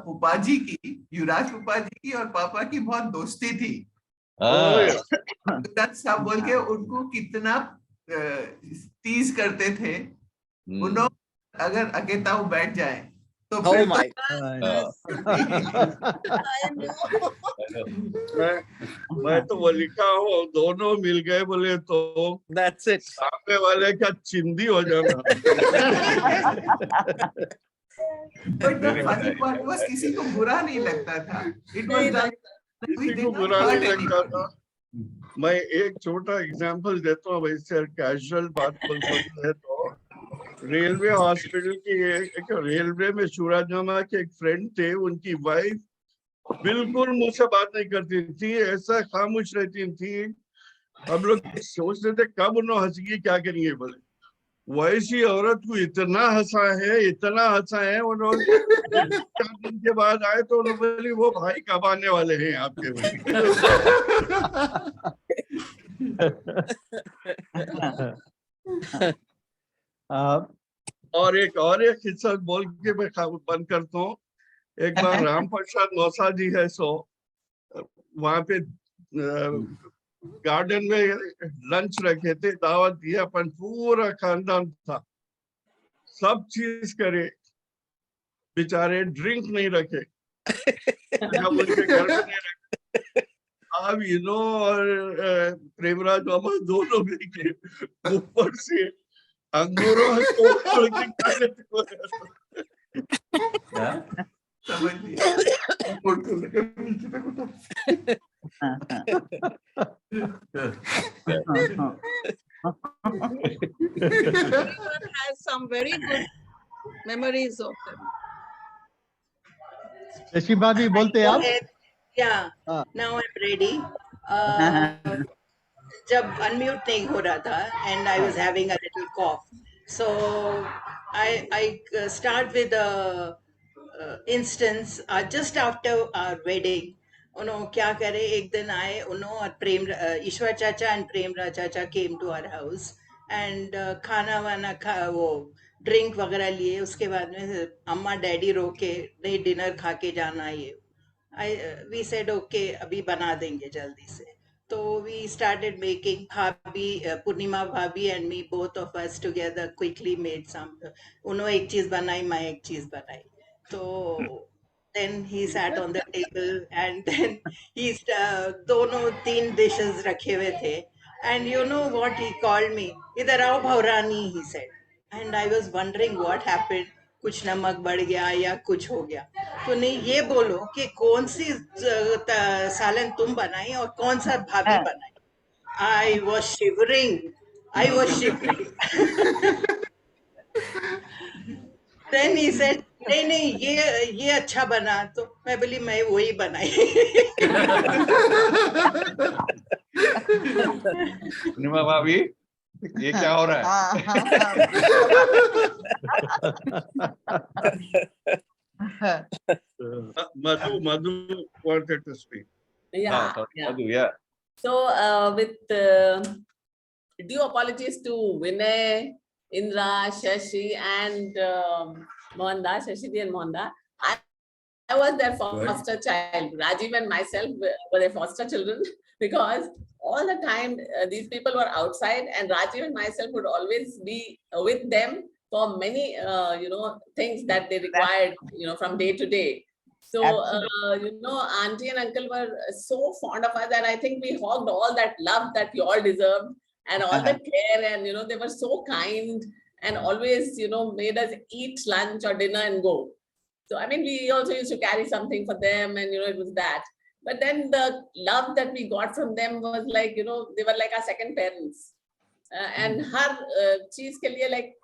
पुपा जी की, युवराज पुपा जी की और पापा की बहुत दोस्ती थी. सब बोल के उनको कितना टीज करते थे. उन्होंने अगर अकेता वो बैठ जाए तो मैं तो वो लिखा हूँ, दोनों मिल गए बोले तो that's it. सामने वाले का चिंदी हो जाना. But the funny part was किसी को बुरा नहीं लगता था. It was done. किसी को बुरा नहीं लगता था. मैं एक छोटा एग्जांपल देता हूँ, वैसे कैजुअल बात बोलते हैं तो रेलवे हॉस्पिटल की एक रेलवे में सूरजमा के एक फ्रेंड थे, उनकी वाइफ बिल्कुल मुझसे बात नहीं करती थी, ऐसा खामोश रहती थी. हम लोग सोचते थे कब उन्होंने हंसेगी, क्या करेंगे. बोले वैसी औरत को इतना हंसा है उन्होंने. 4 दिन के बाद आए तो उन्होंने बोली, वो भाई कब आने वाले हैं आपके. और एक किस्सा बोल के मैं बंद करता हूँ. एक बार राम प्रसाद मौसा जी है, वहां पे गार्डन में लंच रखे थे, दावत दिया, अपन पूरा खानदान था, सब चीज करे, बेचारे ड्रिंक नहीं रखे, उनके घर में नहीं रखे. अब और प्रेमराज बाबा दोनों मिलके ऊपर से अंगूरों Everyone has some very good memories of them. Shashi भाभी बोलते हैं आप. Yeah, now I'm ready. जब unmute नहीं हो रहा था and I was having a little cough. So I start with a instance just after our wedding. उन्होंने क्या करे, एक दिन आए उन्होंने और प्रेम ईश्वर चाचा and प्रेमराज चाचा came to our house and खाना वाना वो ड्रिंक वगैरह लिए. उसके बाद में अम्मा डैडी रोके, नहीं डिनर खा के जाना ये. We said okay अभी बना देंगे जल्दी से. So we started making Bhabhi, Purnima Bhabhi and me, both of us together quickly made some. Uno ek cheez banai, मैं एक चीज बनाई. So then he sat on the table and then he's दोनों तीन dishes रखे हुए थे. And you know what he called me? इधर आओ भौरानी, he said. And I was wondering what happened. कुछ नमक बढ़ गया या कुछ हो गया. तो नहीं ये बोलो कि कौन सी सालन तुम बनाई और कौन सा भाभी बनाई. I was shivering. Then he said, नहीं ये अच्छा बना. तो मैं बोली मैं वही बनाई. पूर्णिमा भाभी, ये क्या हो रहा है? Madhu wanted to speak. Yeah. Madhu, yeah. So with due apologies to Vinay, Indra, Shashi, and Mohanda, Shashidi and Mohanda, I was their foster child. Rajiv and myself were their foster children because all the time these people were outside, and Rajiv and myself would always be with them for many things that they required from day to day. So auntie and uncle were so fond of us, and I think we hogged all that love that you all deserved and all the care, and they were so kind and always made us eat lunch or dinner and go. So I mean, we also used to carry something for them, and it was that. But then the love that we got from them was like, they were like our second parents. And her cheese ke liye, like,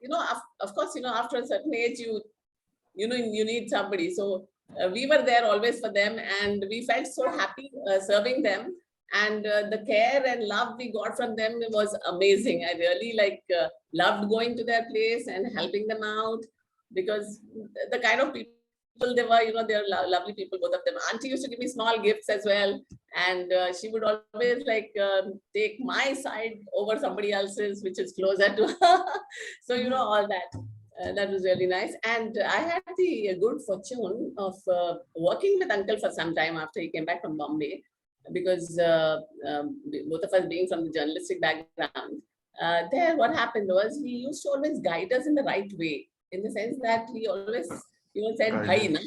of course, after a certain age, you need somebody. So we were there always for them, and we felt so happy serving them. And the care and love we got from them was amazing. I really loved going to their place and helping them out, because the kind of people they were, they were lovely people, both of them. Auntie used to give me small gifts as well, and she would always take my side over somebody else's, which is closer to her. So all that. That was really nice. And I had the good fortune of working with Uncle for some time after he came back from Bombay, because both of us being from the journalistic background, there what happened was he used to always guide us in the right way, in the sense that he always said, "Bhai, na,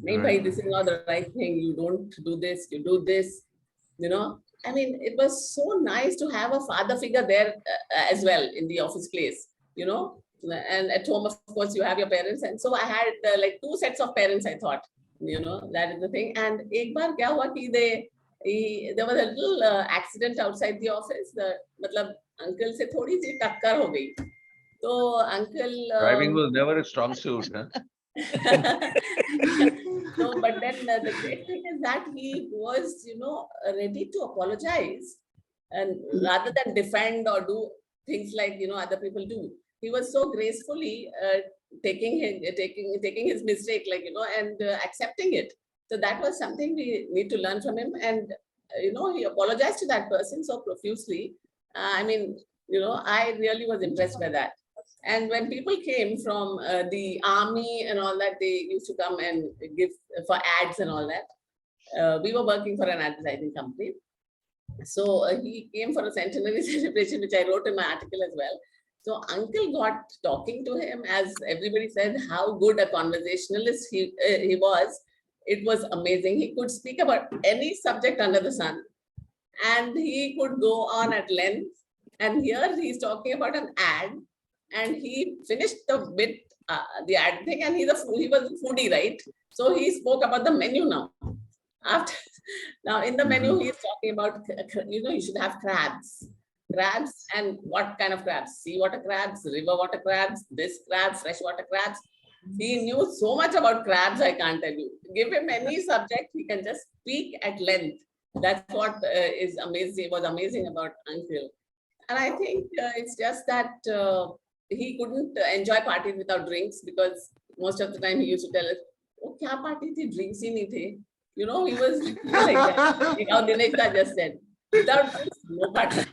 nahi, bhai, this is not the right thing. You don't do this, you do this." I mean, it was so nice to have a father figure there as well in the office place, and at home, of course, you have your parents. And so I had two sets of parents, I thought, that is the thing. And ek baar kya hua ki there was a little accident outside the office. Uncle se thodi si takkar ho gayi. So uncle... Driving was never a strong suit, huh? No, but then the great thing is that he was, ready to apologize, and rather than defend or do things like other people do, he was so gracefully taking his mistake, and accepting it. So that was something we need to learn from him, and he apologized to that person so profusely. I mean, I really was impressed by that. And when people came from the army and all that, they used to come and give for ads and all that. We were working for an advertising company. So he came for a centenary celebration, which I wrote in my article as well. So uncle got talking to him, as everybody said, how good a conversationalist he was. It was amazing. He could speak about any subject under the sun, and he could go on at length. And here he's talking about an ad, and he finished the bit, the ad thing, and he was a foodie, right? So he spoke about the menu now. Now in the menu, he's talking about, you should have crabs. Crabs, and what kind of crabs? Seawater crabs, river water crabs, this crabs, freshwater crabs. He knew so much about crabs, I can't tell you. Give him any subject, he can just speak at length. That's what is amazing, was amazing about Uncle. And I think it's just that he couldn't enjoy parties without drinks, because most of the time he used to tell us, "Oh, kya party thi? Drinks hi nahi the." You know, he was like that. Like how Dinesh just said, without drinks, no party.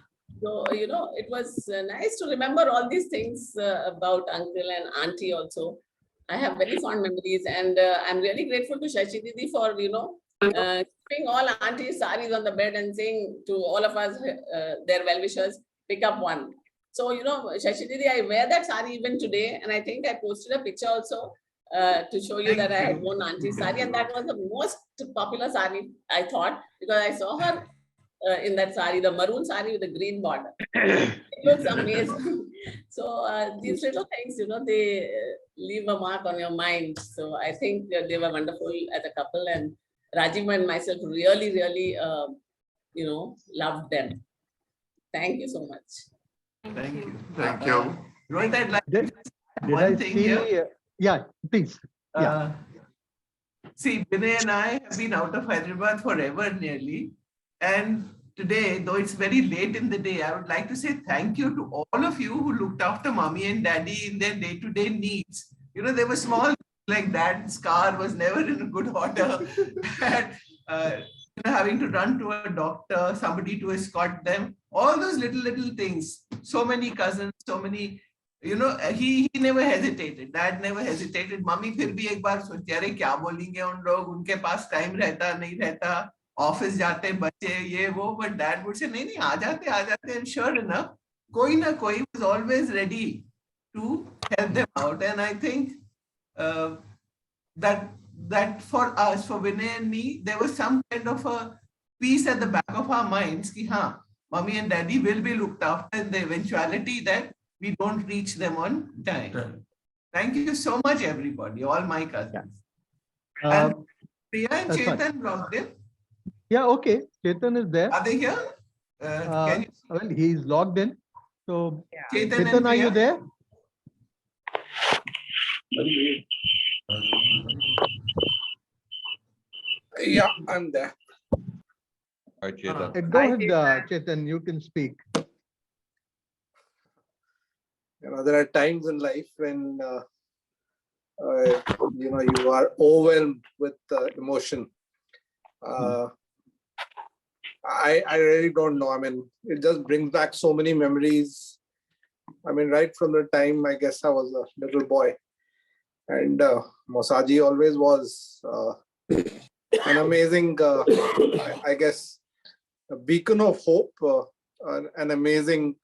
So, you know, it was nice to remember all these things about uncle and auntie also. I have very fond memories, and I'm really grateful to Shashi Didi for, you know, keeping all aunties' saris on the bed and saying to all of us, their well-wishers, pick up one. So, you know, Shashi Didi, I wear that sari even today, and I think I posted a picture also to show you that I had worn auntie's sari, and that was the most popular sari, I thought, because I saw her in that sari, the maroon sari with the green border. It looks amazing. So these little things, you know, they leave a mark on your mind. So I think they were wonderful as a couple, and Rajiv and myself really, really, you know, loved them. Thank you so much. Thank you. Thank you. Rohit, I'd like Did one I thing see? here. Yeah, please. Yeah. See, Vinay and I have been out of Hyderabad forever nearly. And today, though it's very late in the day, I would like to say thank you to all of you who looked after mommy and daddy in their day-to-day needs. You know, they were small, like dad's car was never in good order. And, you know, having to run to a doctor, somebody to escort them, all those little things. So many cousins, so many, you know, he never hesitated. Dad never hesitated. Mummy फिर भी एक बार सोचती अरे क्या बोलेंगे उन लोग, उनके पास टाइम रहता नहीं रहता, ऑफिस जाते बच्चे ये वो, but dad would say नहीं आ जाते, and sure enough कोई ना कोई was always ready to help them out. And I think that for us, for Vinay and me, there was some kind of a peace at the back of our minds कि हाँ, mommy and daddy will be looked after in the eventuality that we don't reach them on time. Thank you so much, everybody, all my cousins. And Priya and Chetan logged in. Yeah, okay. Chetan is there. Are they here? Can you well, he's logged in. So, Chetan Chetan, are you there? Yeah, I'm there. Hi, Chetan. Go ahead, Chetan, you can speak. You know, there are times in life when you know, you are overwhelmed with emotion. I really don't know. I mean, it just brings back so many memories. I mean, right from the time I guess I was a little boy, and Mosaji always was an amazing, I guess, a beacon of hope, an amazing,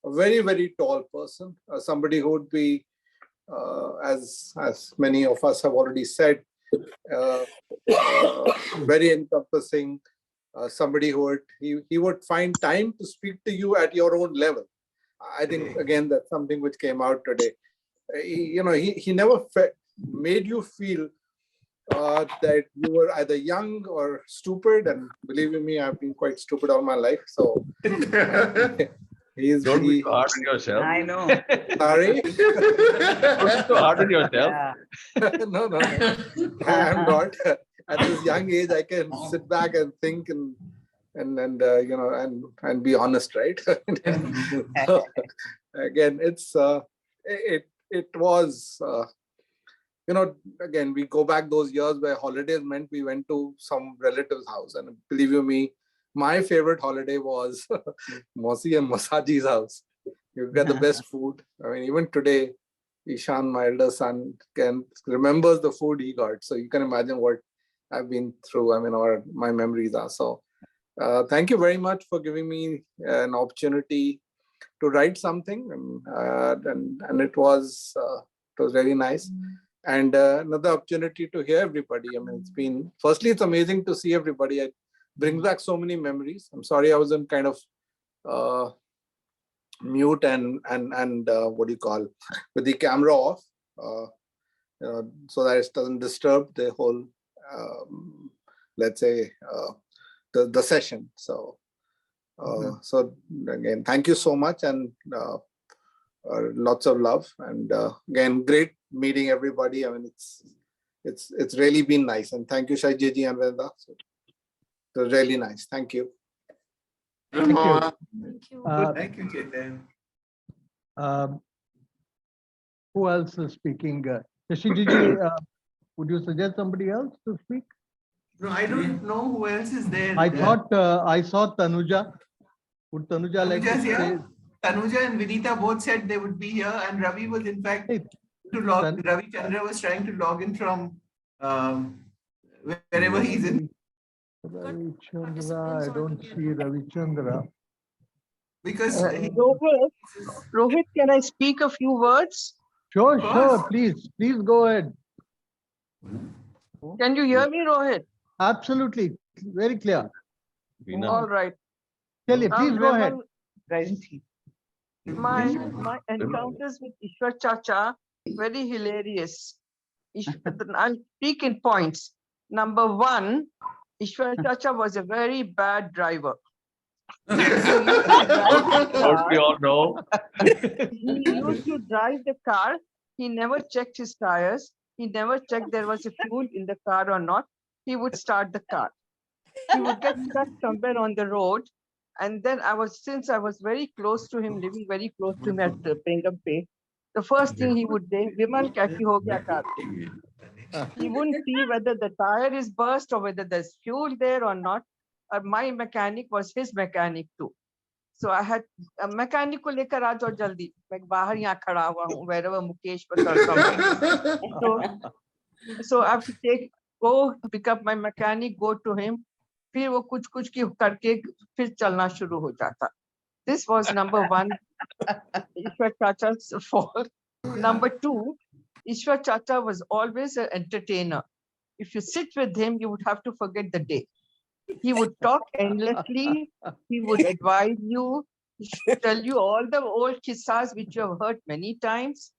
a very, very tall person, somebody who would be, as many of us have already said, very encompassing, somebody who would, he would find time to speak to you at your own level. I think, again, that's something which came out today. You know, he never made you feel that you were either young or stupid, and believe you me, I've been quite stupid all my life. So Don't be so hard on yourself. I know. Sorry. Don't be so hard on yourself. No, I'm not. At this young age, I can sit back and think and you know, and be honest, right? So, again, it's it was. You know, again, we go back those years where holidays meant we went to some relative's house. And believe you me, my favorite holiday was Mosi and Mosaji's house. You get the best food. I mean, even today, Ishan, my elder son, remembers the food he got. So you can imagine what I've been through. I mean, or my memories are. So thank you very much for giving me an opportunity to write something. And it was really nice. And another opportunity to hear everybody. I mean, it's been, firstly, it's amazing to see everybody. It brings back so many memories. I'm sorry I was in kind of mute and what do you call, with the camera off, so that it doesn't disturb the whole, let's say, the session. So, so again, thank you so much, and lots of love, and again, great meeting everybody. I mean, it's really been nice, and thank you, Shaiji and Veda. So really nice. Thank you. Thank you. Thank you, Chetan. Who else is speaking? Shashiji, would you suggest somebody else to speak? No, I don't know who else is there. I thought I saw Tanuja. Would Tanuja like to Tanuja's say? here. Tanuja and Vinita both said they would be here, and Ravi was in fact Ravi Chandra was trying to log in from wherever he's in. Ravi Chandra, I don't see Ravi Chandra. Because Rohit, can I speak a few words? Sure, sure. Please go ahead. Can you hear me, Rohit? Absolutely, very clear. All right. Kelly, please go ahead. My encounters with Ishwar Chacha, very hilarious. I'll speak in points. Number one, Ishwar Chacha was a very bad driver. Don't we all know? He used to drive the car. He never checked his tires. He never checked there was a fuel in the car or not. He would start the car. He would get stuck somewhere on the road. And then since I was very close to him, living very close to him at the Pengampe, the first thing he would say, Vimal, kaisi ho gaya car? He wouldn't see whether the tire is burst or whether there's fuel there or not. My mechanic was his mechanic too. So I had a mechanic ko lekar aa jao jaldi. Main bahar yahan khada hua hu, wherever Mukesh was. So I have to go pick up my mechanic, go to him. फिर वो कुछ की करके फिर चलना शुरू हो जाता. This was number one, Ishwar Chacha's fault. Number two, Ishwar Chacha was always an entertainer. If you sit with him, you would have to forget the day. He would talk endlessly. He would advise you, tell you all the old kissas which you have heard many times.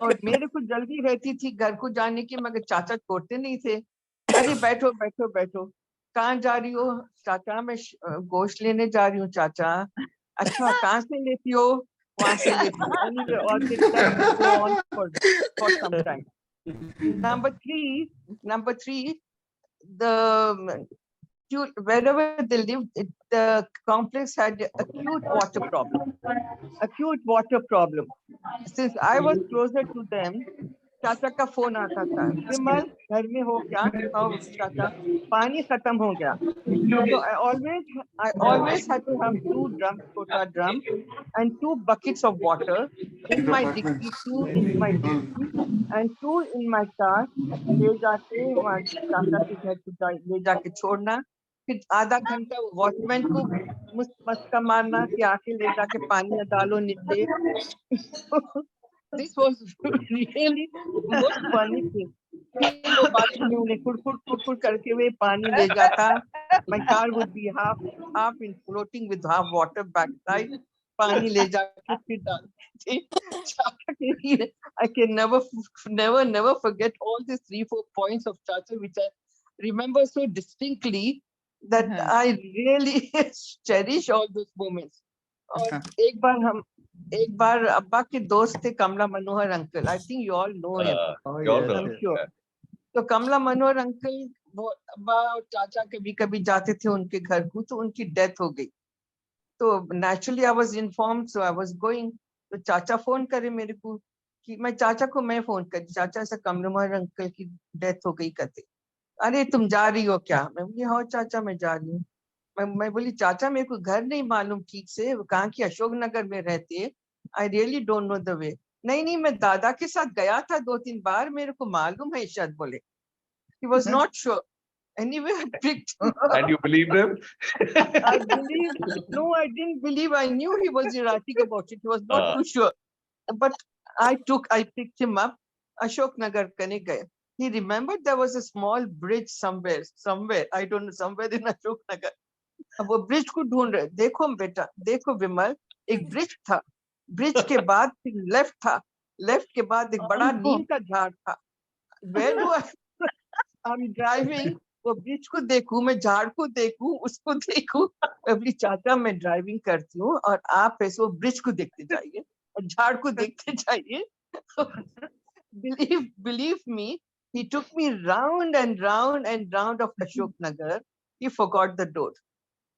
और मेरे को जल्दी रहती थी घर को जाने की, मगर चाचा छोड़ते नहीं थे. अरे बैठो बैठो बैठो. कहाँ जा रही हो? चाचा मैं गोश्त लेने जा रही हूँ चाचा. अच्छा कहाँ से लेती हो? वहाँ से लेती हूँ. Anyway, all this that would go on for some time. Number three, wherever they lived, the complex had acute water problem. Since I was closer to them, चाचा का फोन आता था, विमल घर में हो क्या? चाचा पानी खत्म हो गया. So I always had to have 2 drums, छोटा drum, and 2 buckets of water in my dicky, 2 in my dicky, and 2 in my car. ले जाके वहाँ चाचा के घर ले जाके छोड़ना. फिर आधा घंटा वॉचमैन को मस्का मारना कि आके ले जाके पानी डालो नीचे. This was really most funny thing. वो बाथरूम में उन्हें कुड़ करके वे पानी ले जाता. My car would be half in floating with half water backside. पानी ले जाके फिर डालते. I can never forget all these 3-4 points of Chacha which I remember so distinctly that I really cherish all those moments. और एक बार अब्बा के दोस्त थे कमला मनोहर uncle. I think you all know him. I'm sure. तो कमला मनोहर अंकल वो अब्बा और चाचा कभी जाते थे उनके घर को, तो उनकी डेथ हो गई. तो naturally I was informed, so I was going. तो चाचा फोन करे मेरे को कि चाचा को मैं फोन करी, चाचा ऐसा कमला मनोहर अंकल की डेथ हो गई कहते. अरे तुम जा रही हो क्या? मैं बोली हाँ चाचा मैं जा रही हूँ. मैं बोली चाचा मेरे को घर नहीं मालूम ठीक से, कहाँ की अशोक नगर में रहते. I really don't know the way. नहीं मैं दादा के साथ गया था 2-3 बार, मेरे को मालूम है शायद बोले. He was not sure. Anyway, I picked him up. And you believed him? I didn't believe. I knew he was erratic about it. He was not too sure. But I picked him up. Ashok Nagar kane gaye. He remembered there was a small bridge somewhere. I don't know, somewhere in Ashok Nagar. अब वो bridge को ढूंढ रहे. देखो बेटा, देखो विमल, एक bridge था. ब्रिज के बाद फिर लेफ्ट था. लेफ्ट के बाद एक बड़ा नीम का झाड़ था. Where do I'm driving, वो ब्रिज को देखूं, मैं झाड़ को देखूं, उसको देखूं. अभी चाचा मैं ड्राइविंग करती हूँ और आप ऐसे वो ब्रिज को देखते जाइए और झाड़ को देखते जाइए. Believe me, he took me round and round and round of Ashok Nagar. he forgot the door.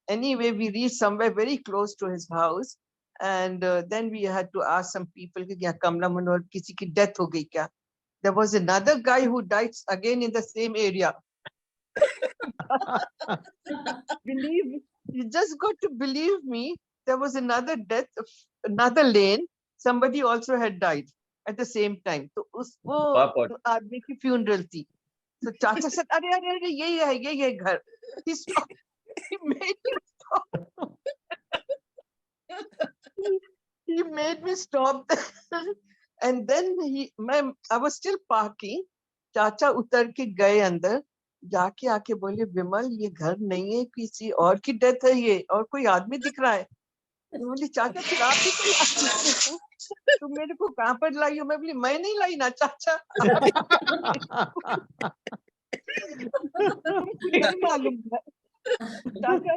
Anyway, we reached somewhere very close to his house, and then we had to ask some people, "Kya Kamla Manohar kisi ki death ho gayi kya?" There was another guy who died again in the same area. Believe, you just got to believe me. There was another death, another lane. Somebody also had died at the same time. So उसको आदमी की funeral थी. So Chacha said, "अरे अरे अरे यही है घर." He stopped. He made me stop. He made me stop. And then I was still parking. चाचा उतर के गए अंदर, जाके आके बोले, "विमल, ये घर नहीं है, किसी और की डेथ है ये, और कोई आदमी दिख रहा है।" बोली, "चाचा फिर आप ही तो लाई हो, तुम मेरे को कहाँ पर लाई हो?" मैं बोली, "मैं नहीं लाई ना चाचा, नहीं मालूम चाचा।"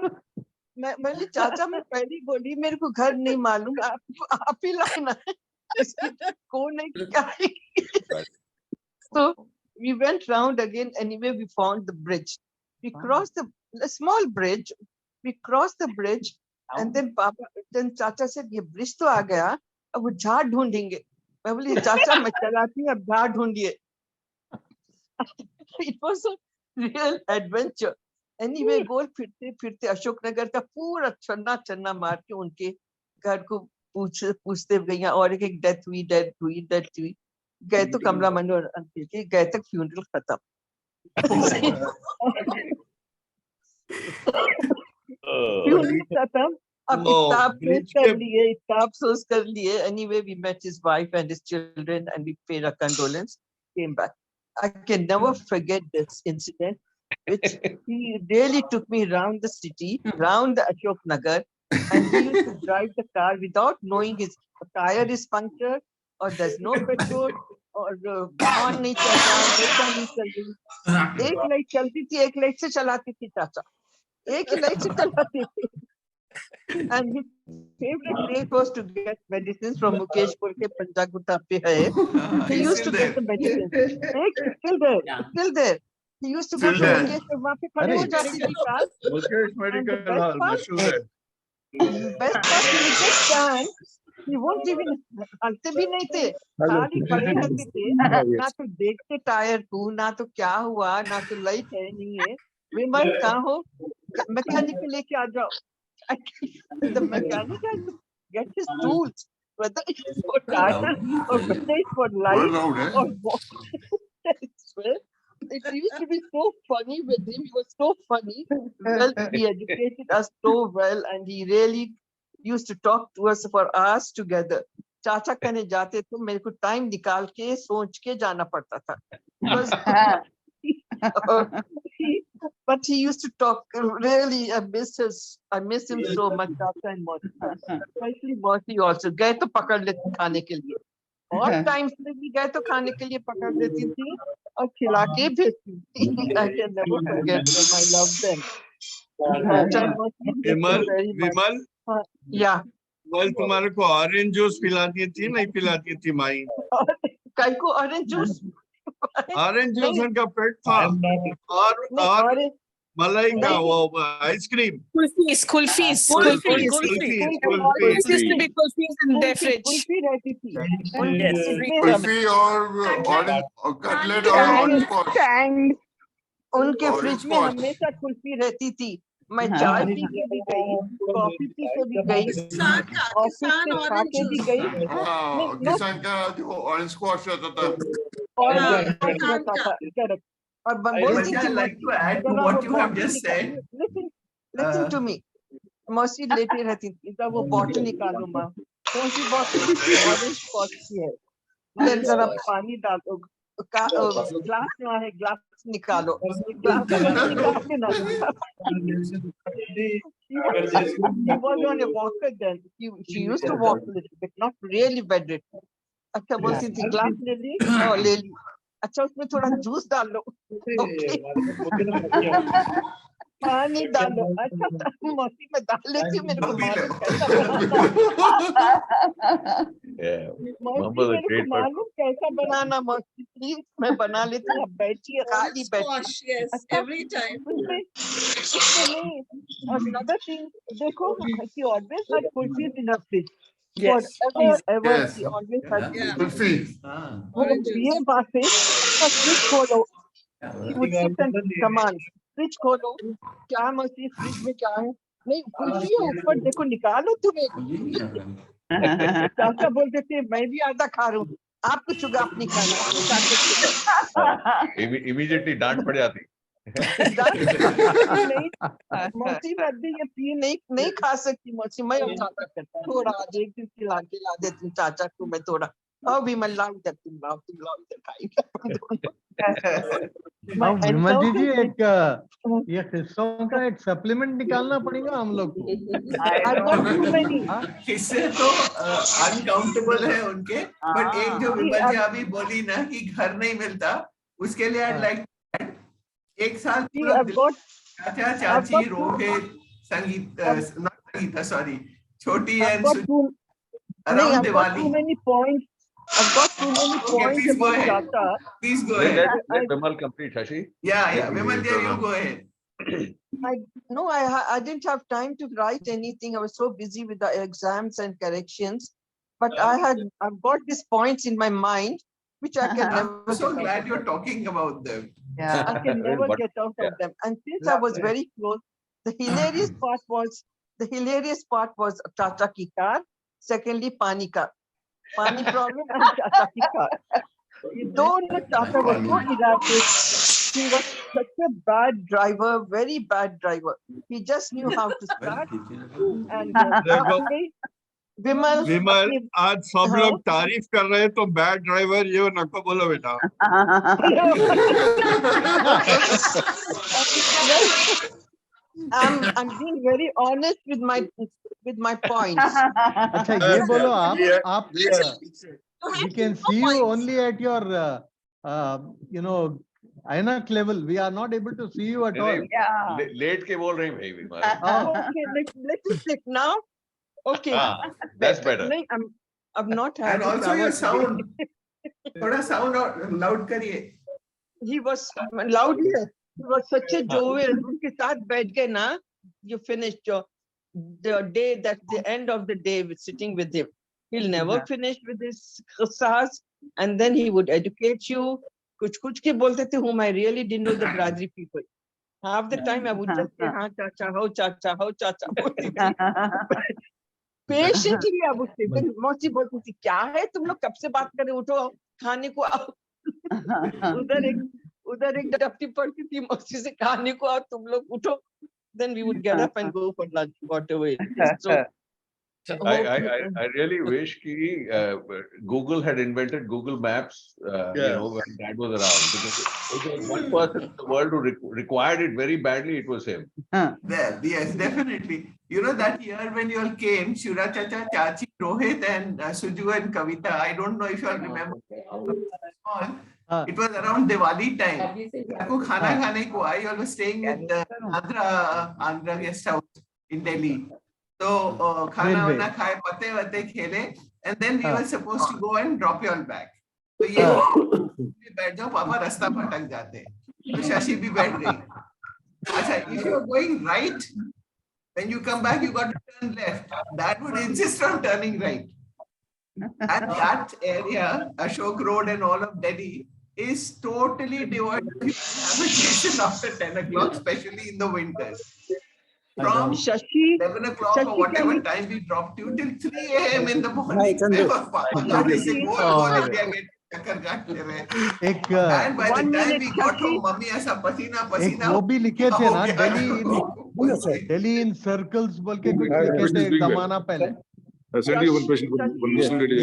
मैं बोली, "चाचा मैं पहले ही बोली, मेरे को घर नहीं मालूम, आप ही लाना है, कौन है क्या है?" So we went round again. Anyway, we found the bridge. We crossed a small bridge. We crossed the bridge, and then Chacha said, "ये bridge तो आ गया, अब वो झाड़ ढूंढेंगे." मैं बोली, "चाचा मैं चलाती हूँ, अब झाड़ ढूंढिए." It was a real adventure. Anyway, गोल फिरते फिरते अशोक नगर का पूरा चन्ना मार के उनके घर को पूछते गए, और एक डेथ हुई। गए तो कमला मनोहर अंकल के, गए तक फ्यूनरल खत्म। फ्यूनरल खत्म, अब इतना अफसोस कर लिए। Anyway, we met his wife and his children and we paid our condolence, came back. I can never forget this incident, which he really took me around the city, around the Ashok Nagar, and he used to drive the car without knowing his tire is punctured, or there's no petrol, और horn नहीं चल रहा, break नहीं चल रही। एक light चलती थी, एक लाइट से चलाती थी चाचा, एक ही लाइट से चलाती थी। And his favorite place was to get medicines from Mukeshpur के पंजागुट्टा पे है. He used to get the medicines. Still there. He used to go to Mukeshpur, वहाँ पे खड़े हो जाती थी कार. Mukesh Medical Hall, मशहूर है. Best part, he would just stand. He won't even हलते भी नहीं थे, खाली खड़े रहते थे, ना तो देखते टायर को, ना तो क्या हुआ, ना तो लाइट है नहीं है। विमल कहाँ हो, मैकेनिक को लेके आ जाओ। The mechanic had to get his tools, whether it's for tire or whether it's for light or what. It used to be so funny with him. He was so funny. Well, he educated us so well, and he really used to talk to us for hours together. चाचा कहने जाते तो मेरे को time निकाल के सोच के जाना पड़ता था. But he used to talk. Really, I miss him so much. Chacha and Moti, especially Moti also. गए तो पकड़ लेते खाने के लिए. और टाइम्स में भी गए तो खाने के लिए पकड़ लेती थी और खिला के भेजती थी. I can never forget them. I love them. Vimal, Yeah. कल तुम्हारे को ऑरेंज जूस पिलाती थी, नहीं पिलाती थी माई? कल को ऑरेंज जूस उनका पेट था, और मलाई का वो ice cream, kulfis used to be kulfis in their fridge. Kulfi रहती थी. कुल्फी और ऑरेंज कटलेट और ऑरेंज स्क्वैश. उनके फ्रिज में हमेशा कुल्फी रहती थी. मैं चाय पी के भी गई, कॉफी पी के भी गई, ऑफिस से खा के भी गई. किसान का जो ऑरेंज स्क्वैश रहता था. Correct. और बोलती थी, like to add to what you have just said. Listen to me. मौसी लेटी रहती थी, जब वो बॉटल निकालो माँ, कौन सी बॉटल? ऑरेंज स्कॉच की है. फिर जरा पानी डालो, ग्लास ना है, ग्लास निकालो, ग्लास निकाल ना. She was on a walker then. She used to walk a little bit, not really bedridden. अच्छा बोलती थी, ग्लास ले ली, ले ली. अच्छा उसमें थोड़ा जूस डाल लो, पानी डालो. अच्छा मौसी में डाल लेती हूँ, मेरे को मालूम कैसा बनाना. मौसी प्लीज मैं बना लेती हूँ, बैठिए खाली बैठिए. Yes, every time. another thing, देखो, she always had kulfis in her fridge. Yes, Forever, please. ever, Yes. she always had Yeah. kulfis. Kulfi. वो ये बात है, उसका fridge खोलो, she would sit and command. Fridge खोलो, क्या मर्जी फ्रिज में क्या है? नहीं कुल्फी है ऊपर देखो निकालो तुम एक. चाचा बोलते थे मैं भी आधा खा रहा हूँ. आप कुछ चुगा नहीं खाना. वो चाचा Immediately डांट पड़ जाती. नहीं मौसी मैं भी ये पी नहीं खा सकती मौसी मैं और चाचा करता थोड़ा आज एक दिन खिला देती हूँ चाचा को मैं थोड़ा भी मैं लाओ इधर तुम लाओ इधर खाएंगे. विमल जी एक ये किस्सों का एक सप्लीमेंट निकालना पड़ेगा हम लोग को. हिस्से तो अनकाउंटेबल है उनके, बट एक जो विमल जी अभी बोली ना कि घर नहीं मिलता, उसके लिए I'd like एक साल पूरा चाचा चाची रोहित संगीता सॉरी छोटी and around Diwali. I've got too many points please go about ahead. Tata. Please go ahead. Let Vimal complete, Shashi. Yeah, Vimal dear, you go ahead. I didn't have time to write anything. I was so busy with the exams and corrections. But I've got these points in my mind, which I can never. I'm so glad you're talking about them. Yeah, I can never get out of them. And since I was very close, the hilarious part was Chacha ki car. Secondly, Pani car. Pani problem and Chacha ki car. Don't Chacha was so erratic. He was such a bad driver, very bad driver. He just knew how to start. And विमल आज सब लोग तारीफ कर रहे हैं तो bad driver ये नको बोलो बेटा. I'm being very honest with my points. अच्छा ये बोलो आप we can see you only at your INAC level. We are not able to see you at all. Yeah. Late के बोल रहे हैं भाई विमल. Okay, let's stick now. Okay. That's better. I'm not And also your sound. थोड़ा sound loud करिए. He was loud here. He was such a jovial. उनके साथ बैठ गए ना. You finished the day. That's the end of the day with sitting with him. He'll never finish with his qisas, and then he would educate you. कुछ के बोलते थे whom I really didn't know the Bradri people. Half the time I would just say, हाँ चाचा हो चाचा. Patiently I would say. Then मौसी बोलती थी क्या है तुम लोग कब से बात कर रहे उठो खाने को आओ. उधर एक डपटी पड़ती थी मौसी से खाने को आओ तुम लोग उठो. Then we would get up and go for lunch, whatever it is. So I really wish ki Google had invented Google Maps, when Dad was around, because if there was one person in the world who required it very badly, it was him. There, yes, definitely. You know that year when you all came, Shura Chacha, Chachi, Rohit, and Suju and Kavita. I don't know if you all remember. It was around Diwali time. Aku khana khane ko I was staying at Andhra guest house in Delhi. So khana wana khaye pate vate khele, and then we were supposed to go and drop you all back. So ye बैठ जाओ पापा रास्ता भटक जाते. तो शशि भी बैठ गई. अच्छा, if you are going right, when you come back, you got to turn left. Dad would insist on turning right. And that area, Ashok Road and all of Delhi, is totally devoid of habitation after 10 o'clock, especially in the winters. From 11 o'clock or whatever time we dropped you till 3 a.m. in the morning. And by the time we got home, mummy ऐसा पसीना वो भी लिखे थे ना Delhi in circles बोल के कुछ लिखे थे एक जमाना पहले. Send you one question. One question ready.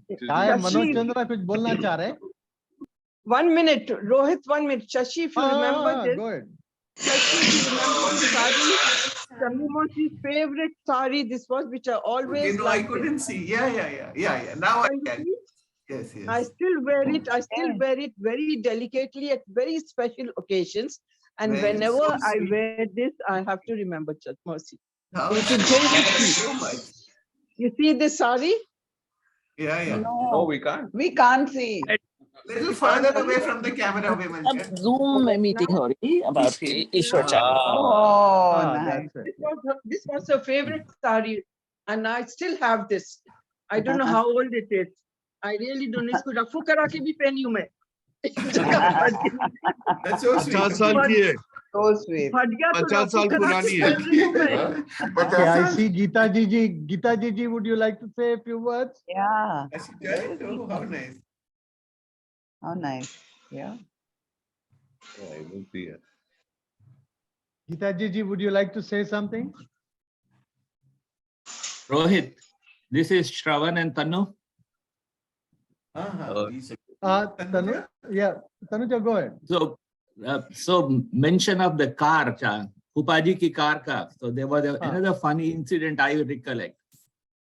क्या है मनोज चंद्रा कुछ बोलना चाह रहे? 1 minute, Rohit, 1 minute. Shashi, if you remember this. Go ahead. Shashi, if you remember the sari, Shamimosi's favorite sari, this was, which I always I couldn't see. Yeah. Now I can. Yes. I still wear it. I still wear it very delicately at very special occasions. And whenever I wear this, I have to remember Chatmosi. So much. You see this sari? Yeah. No, we can't. We can't see. Little further away from the camera, women. अब Zoom में meeting हो रही about ईश्वर चाचा. Oh, Ah, nice. that's it. This was her favorite sari, and I still have this. I don't know how old it is. I really don't know. इसको रफू करा के भी पहनी हूँ मैं. That's so sweet. 50 साल की है, So sweet. फट गया तो 50 रफू साल करा पुरानी के है। पहन रही हूँ मैं. Okay, I see Geeta Ji. Geeta Ji, would you like to say a few words? Yeah. I see that. Oh, how nice. How nice. Yeah. I will see it. Geeta Ji, would you like to say something? Rohit, this is Shravan and Tanu. Tanu? Yeah, Tanuja, go ahead. So mention of the car, Pupaji ki car ka. So there was another funny incident I recollect.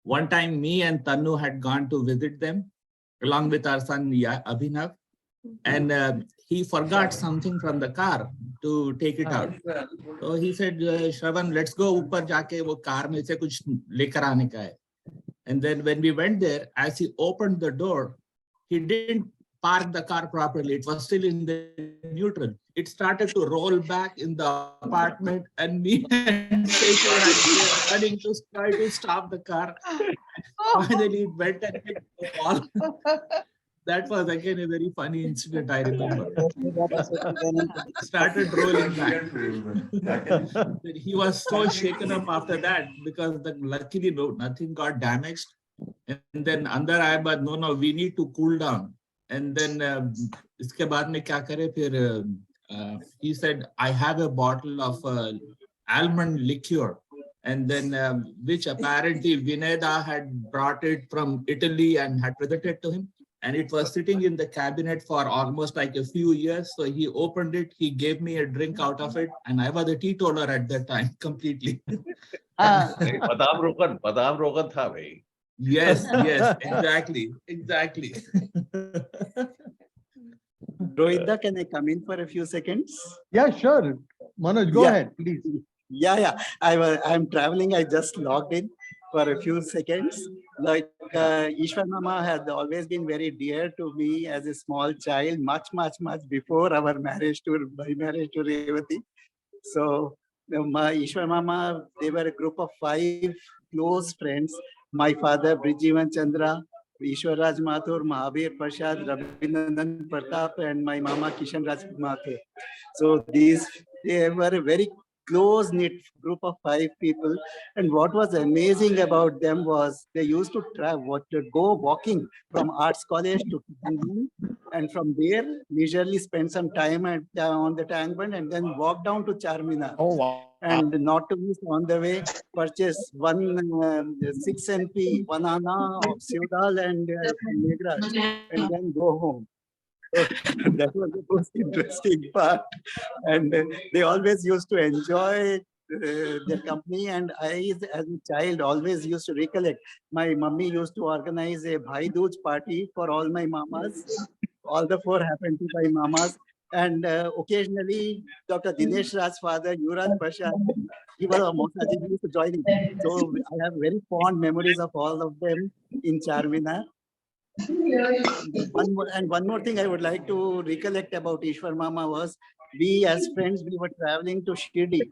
One time me and Tanu had gone to visit them along with our son Abhinav, and he forgot something from the car to take it out. So he said, Shravan, let's go upar jaake wo car mein se kuch lekar aane ka hai. And then when we went there, as he opened the door, he didn't park the car properly. It was still in the neutral. It started to roll back in the apartment, and me and Seshu had running to try to stop the car. Finally, it went and hit the wall. That was again a very funny incident, I remember. Started rolling back. He was so shaken up after that because luckily nothing got damaged. And then under I but no, we need to cool down. And then iske baad mein kya kare phir he said, I have a bottle of almond liqueur. And then which apparently Vineda had brought it from Italy and had presented to him. And it was sitting in the cabinet for almost like a few years. So he opened it, he gave me a drink out of it, and I was a teetotaler at that time completely. Badam rogan tha bhai. Yes, exactly. Rohita, can I come in for a few seconds? Yeah, sure. Manoj, go ahead, please. Yeah. I'm traveling. I just logged in for a few seconds. Like Ishwar Mama has always been very dear to me as a small child, much before our marriage to Revati. So my Ishwar Mama, they were a group of 5 close friends. My father, Brijivan Chandra, Ishwar Raj Mathur, Mahavir Prasad, Rabindranath Pratap, and my Mama Kishan Raj Mathur. So they were a very close-knit group of 5 people. And what was amazing about them was they used to go walking from Arts College to Tangbund, and from there leisurely spend some time on the Tangbund and then walk down to Charminar. Oh, wow. And not to miss on the way, purchase 6 NP, 1 Anna of Siudal and Negraj, and then go home. So that was the most interesting part. And they always used to enjoy their company. And I, as a child, always used to recollect. My mummy used to organize a Bhai Dooj party for all my mamas. All the 4 happened to be mamas. And occasionally, Dr. Dinesh Raj's father, Yuvraj Pasha, he was a Mosaji, he used to join him. So I have very fond memories of all of them in Charminar. One more thing I would like to recollect about Ishwar Mama was, we as friends, we were traveling to Shirdi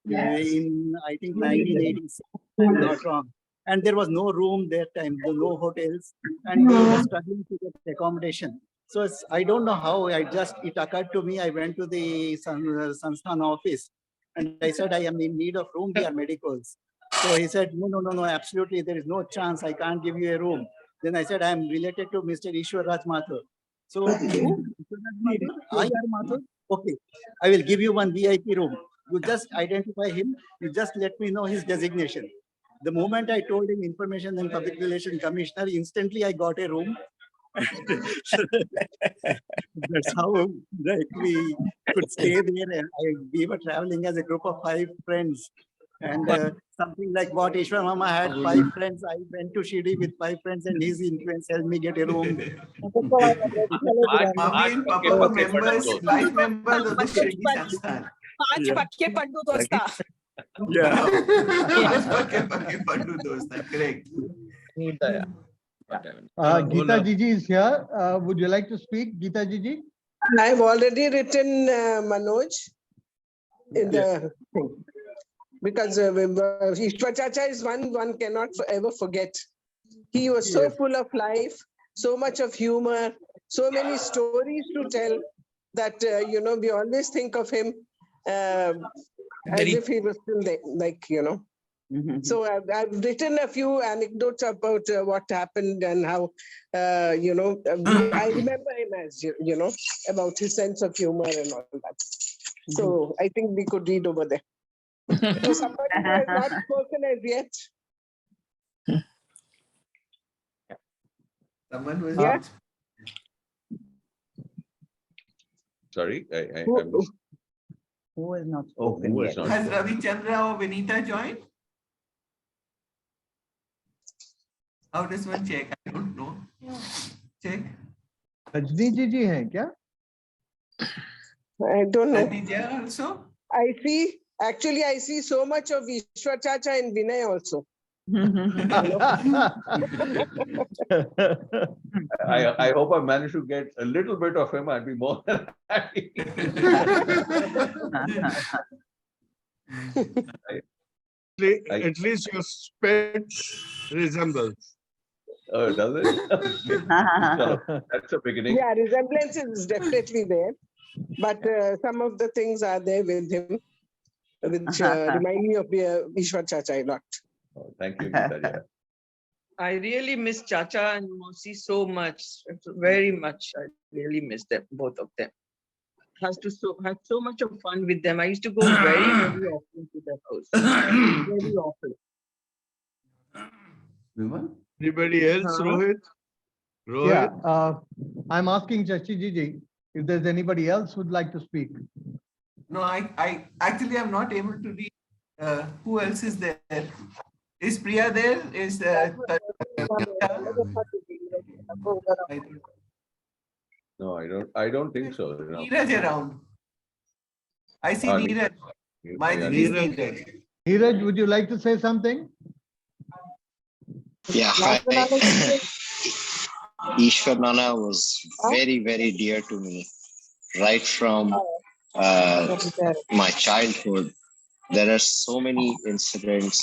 in, I think, 1986, if I'm not wrong. And there was no room that time, no hotels, and we were struggling to get accommodation. So I don't know how, it occurred to me, I went to the Sansthan office and I said, I am in need of room, we are medicals. So he said, no, absolutely, there is no chance, I can't give you a room. Then I said, I am related to Mr. Ishwar Raj Mathur. So, who? IR Mathur? Okay, I will give you one VIP room. You just identify him, you just let me know his designation. The moment I told him Information and Public Relations Commissioner, instantly I got a room. That's how we could stay there. We were traveling as a group of 5 friends. And something like what Ishwar Mama had 5 friends, I went to Shirdi with 5 friends, and his influence helped me get a room. Mummy and Papa were members, life members of the Shirdi Sansthan. Yeah. Pakke Pandu Dostan, correct. Geeta Jiji is here. Would you like to speak, Geeta Jiji? I've already written Manoj in the thing. Because Ishwar Chacha is one cannot ever forget. He was so full of life, so much of humor, so many stories to tell that, you know, we always think of him as if he was still there, like, you know. So I've written a few anecdotes about what happened and how, you know, I remember him as, you know, about his sense of humor and all that. So I think we could read over there. So somebody who has not spoken as yet. Someone who is Yeah. Sorry, I missed. Who is not Oh, spoken who yet? is not Has spoken? Ravi Chandra or Vinita joined? How does one check? I don't know. Check. Rajni Jiji hai kya? I don't know. Khadija also? I see, actually, I see so much of Ishwar Chacha and Vinay also. I hope I managed to get a little bit of him. I'd be more than happy. At least your spit resembles. Oh, does it? That's a beginning. Yeah, resemblance is definitely there. But some of the things are there with him, which remind me of Ishwar Chacha a lot. Oh, thank you, Geeta. I really miss Chacha and Mosi so much, very much. I really miss them, both of them. Had so much of fun with them. I used to go very, very often to their house. Very often. Anybody else, Rohit? Yeah, I'm asking Shashi Jiji if there's anybody else who'd like to speak. No, I actually am not able to read. Who else is there? Is Priya there? Is No, I don't think so. No. Neeraj around? I see Neeraj. My Neeraj, would you like to say something? Yeah, hi. Ishwar Nana was very, very dear to me, right from my childhood. There are so many incidents.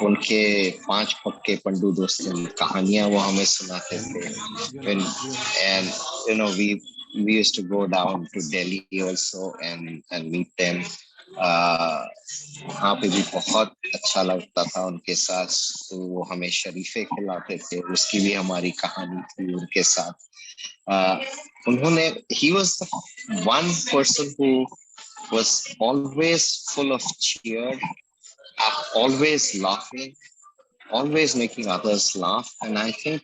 उनके 5 पक्के पंडू दोस्तों की कहानियां वो हमें सुनाते थे. And you know, we used to go down to Delhi also and meet them. वहाँ पे भी बहुत अच्छा लगता था उनके साथ. तो वो हमें शरीफे खिलाते थे. उसकी भी हमारी कहानी थी उनके साथ. He was the one person who was always full of cheer, always laughing, always making others laugh. And I think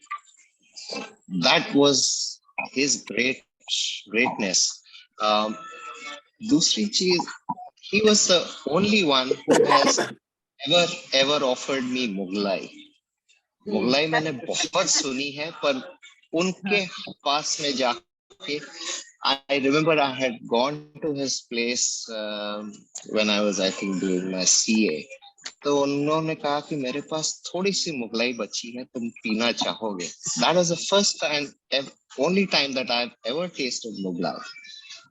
that was his greatness. दूसरी चीज, he was the only one who has ever offered me Mughlai. Mughlai मैंने बहुत सुनी है, पर उनके पास में जाके, I remember I had gone to his place when I was, I think, doing my CA. तो उन्होंने कहा कि मेरे पास थोड़ी सी मुगलाई बची है, तुम पीना चाहोगे? That was the first time, only time that I've ever tasted Mughlai.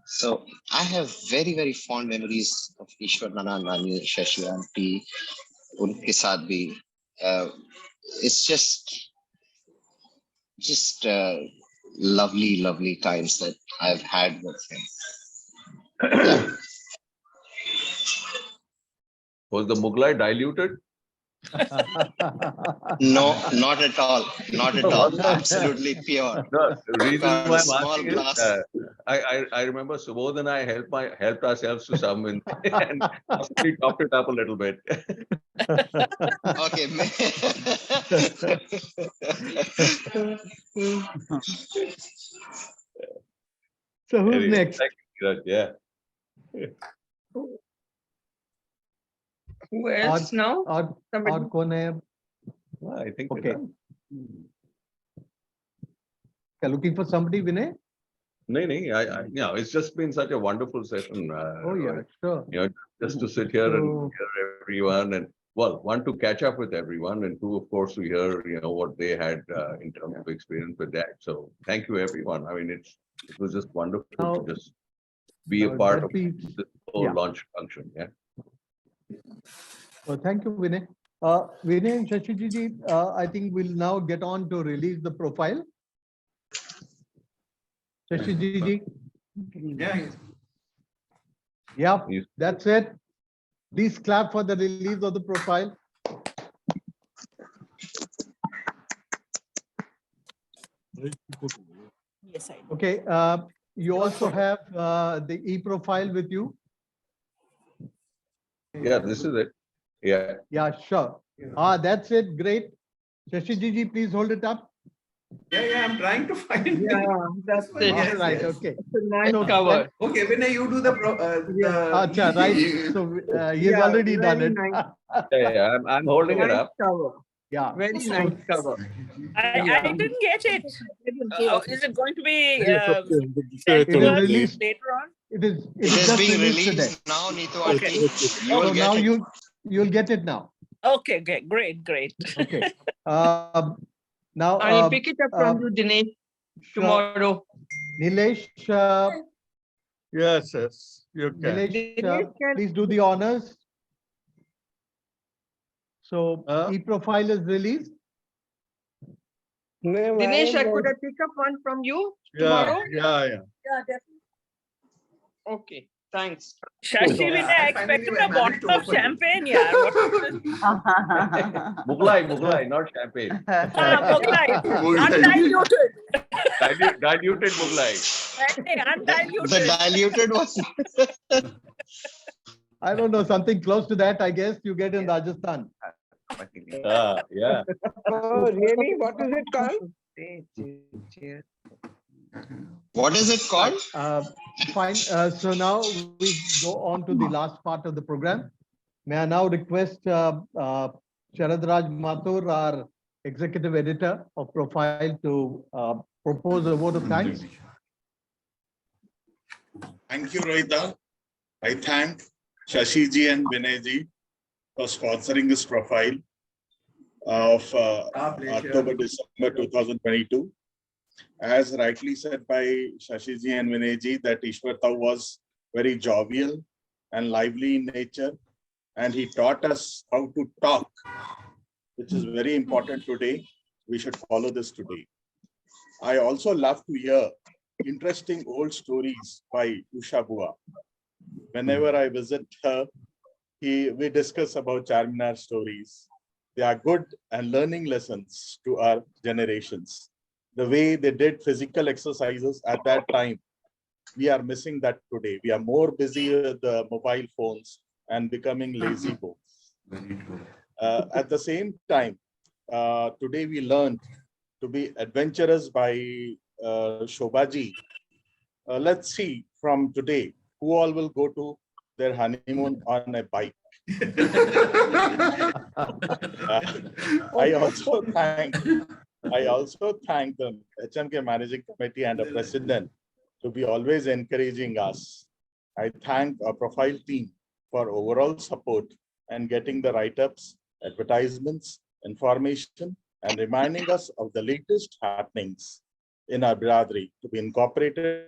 So I have very, very fond memories of Ishwar Nana, Nani, Shashi Auntie, unke saath bhi. It's just lovely, lovely times that I've had with him. Yeah. Was the Mughlai diluted? No, not at all. Not at all. Absolutely pure. No, the reason Got why a I'm small asking glass. is, I remember Subodh and I helped ourselves to some and possibly topped it up a little bit. Okay. So who's Anyway, next? thank you, Kiran. Yeah. Who else now? Or कौन है? I think Okay. Looking for somebody, Vinay? No, it's just been such a wonderful session. Oh yeah, sure. You know, just to sit here and hear everyone, and well, one, to catch up with everyone, and two, of course, to hear, what they had in terms of experience with that. So thank you, everyone. I mean, it was just wonderful to just be a part of this whole launch function. Yeah. So thank you, Vinay. Vinay and Shashiji, I think we'll now get on to release the profile. Shashiji. Yeah, that's it. Please clap for the release of the profile. Yes, I do. Okay, you also have the e-profile with you. Yeah, this is it. Yeah. Yeah, sure. That's it. Great. Shashiji, please hold it up. Yeah, I'm trying to find it. Yeah, that's it. All right, okay. It's a nice So, cover. Okay, Vinay, you do the Acha, right. So he's already done it. Nice. Yeah, I'm holding it Nice up. cover. Yeah. Very nice cover. I didn't get it. Is it going to be It is sent released later on? It is It is being released today. now, Neetu Okay. Aunty. You So will now get it. you'll get it now. Okay, great. Okay. Now I'll pick it up from you, Dinesh, tomorrow. Nilesh, Yes, you can. Nilesh, please do the honors. So e-profile is released. Dinesh, could I pick up one from you tomorrow? Yeah. Yeah, definitely. Okay, thanks. Shashi, Vinay, I expected a bottle of champagne, yeah. Mughlai, not champagne. Mughlai, undiluted. Diluted Mughlai. Undiluted. The diluted one. I don't know, something close to that, I guess you get in Rajasthan. Yeah. Oh, really? What is it called? What is it called? Fine. So now we go on to the last part of the program. May I now request Sharad Raj Mathur, our executive editor of Profile, to propose a vote of thanks. Thank you, Rohita. I thank Shashi ji and Vinay ji for sponsoring this profile of October-December 2022. As rightly said by Shashi ji and Vinay ji, that Ishwar Tau was very jovial and lively in nature, and he taught us how to talk, which is very important today. We should follow this today. I also love to hear interesting old stories by Usha Bua. Whenever I visit her, we discuss about Charminar stories. They are good and learning lessons to our generations. The way they did physical exercises at that time, we are missing that today. We are more busy with the mobile phones and becoming lazy bones. At the same time, today we learned to be adventurous by Shobhaji. Let's see from today who all will go to their honeymoon on a bike. I also thank the HMK Managing Committee and the President to be always encouraging us. I thank our Profile team for overall support and getting the write-ups, advertisements, information, and reminding us of the latest happenings in our Biradri to be incorporated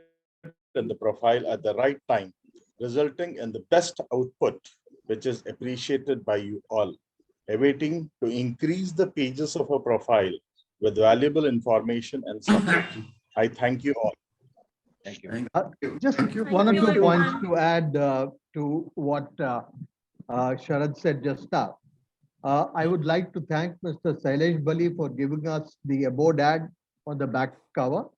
in the Profile at the right time, resulting in the best output, which is appreciated by you all. Awaiting to increase the pages of a Profile with valuable information and support. I thank you all. Thank you. Just one or two points to add to what Sharad said just now. I would like to thank Mr. Sailesh Bali for giving us the abode ad on the back cover.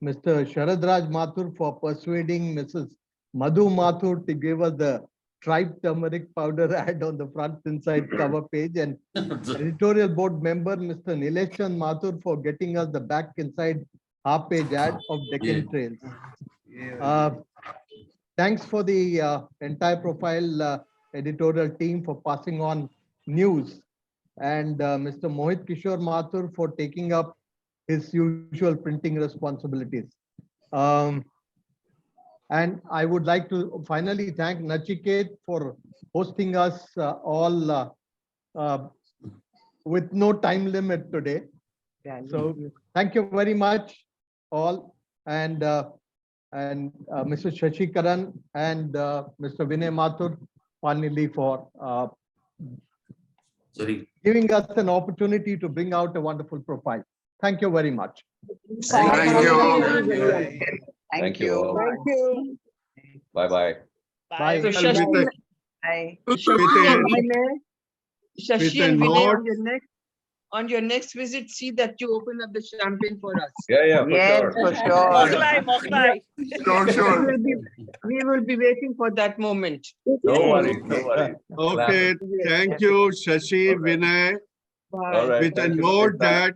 Mr. Sharad Raj Mathur for persuading Mrs. Madhu Mathur to give us the tribe turmeric powder ad on the front inside cover page, and editorial board member Mr. Nilesh Chand Mathur for getting us the back inside half page ad of Deccan Trails. Thanks for the entire Profile editorial team for passing on news, and Mr. Mohit Kishore Mathur for taking up his usual printing responsibilities. And I would like to finally thank Nachiket for hosting us all with no time limit today. So thank you very much, all, and Mr. Shashikaran and Mr. Vinay Mathur finally for giving us an opportunity to bring out a wonderful profile. Thank you very much. Thank you. Thank you all. Thank you. Bye-bye. Bye. So Shashi, With Shashi and a- Vinay, Shashi with a and Vinay note- on your next visit, see that you open up the champagne for us. Yeah, for Yes, sure. for sure. Mokhlai. Sure. We will be waiting for that moment. No worries, no worries. Okay, thank you, Shashi, Vinay. All right. With a thank you, note Mr. that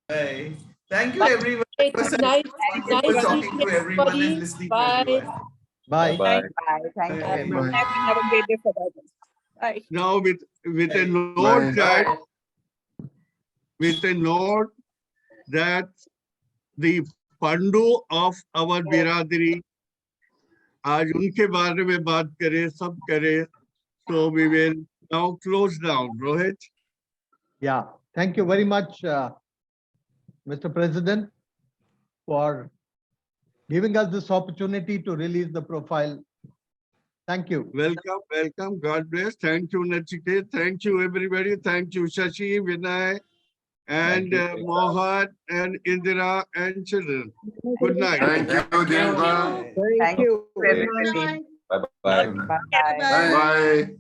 Bye. Thank you, everyone. It was Nice talking to everyone and listening to everyone. Bye. Bye-bye. Bye. Thank you. Have a great day for that. Bye. now with a note Bye. that the Pandu of our Biradari, आज उनके बारे में बात करें, सब करें, so we will now close down. Rohit. Yeah, thank you very much, Mr. President, for giving us this opportunity to release the profile. Thank you. Welcome, welcome. God bless. Thank you, Nachiket. Thank you, everybody. Thank you, Shashi, Vinay, and Mohan, and Indira, and children. Good night. Thank you, Dilba. Thank you. everybody. Bye-bye. Bye. Bye.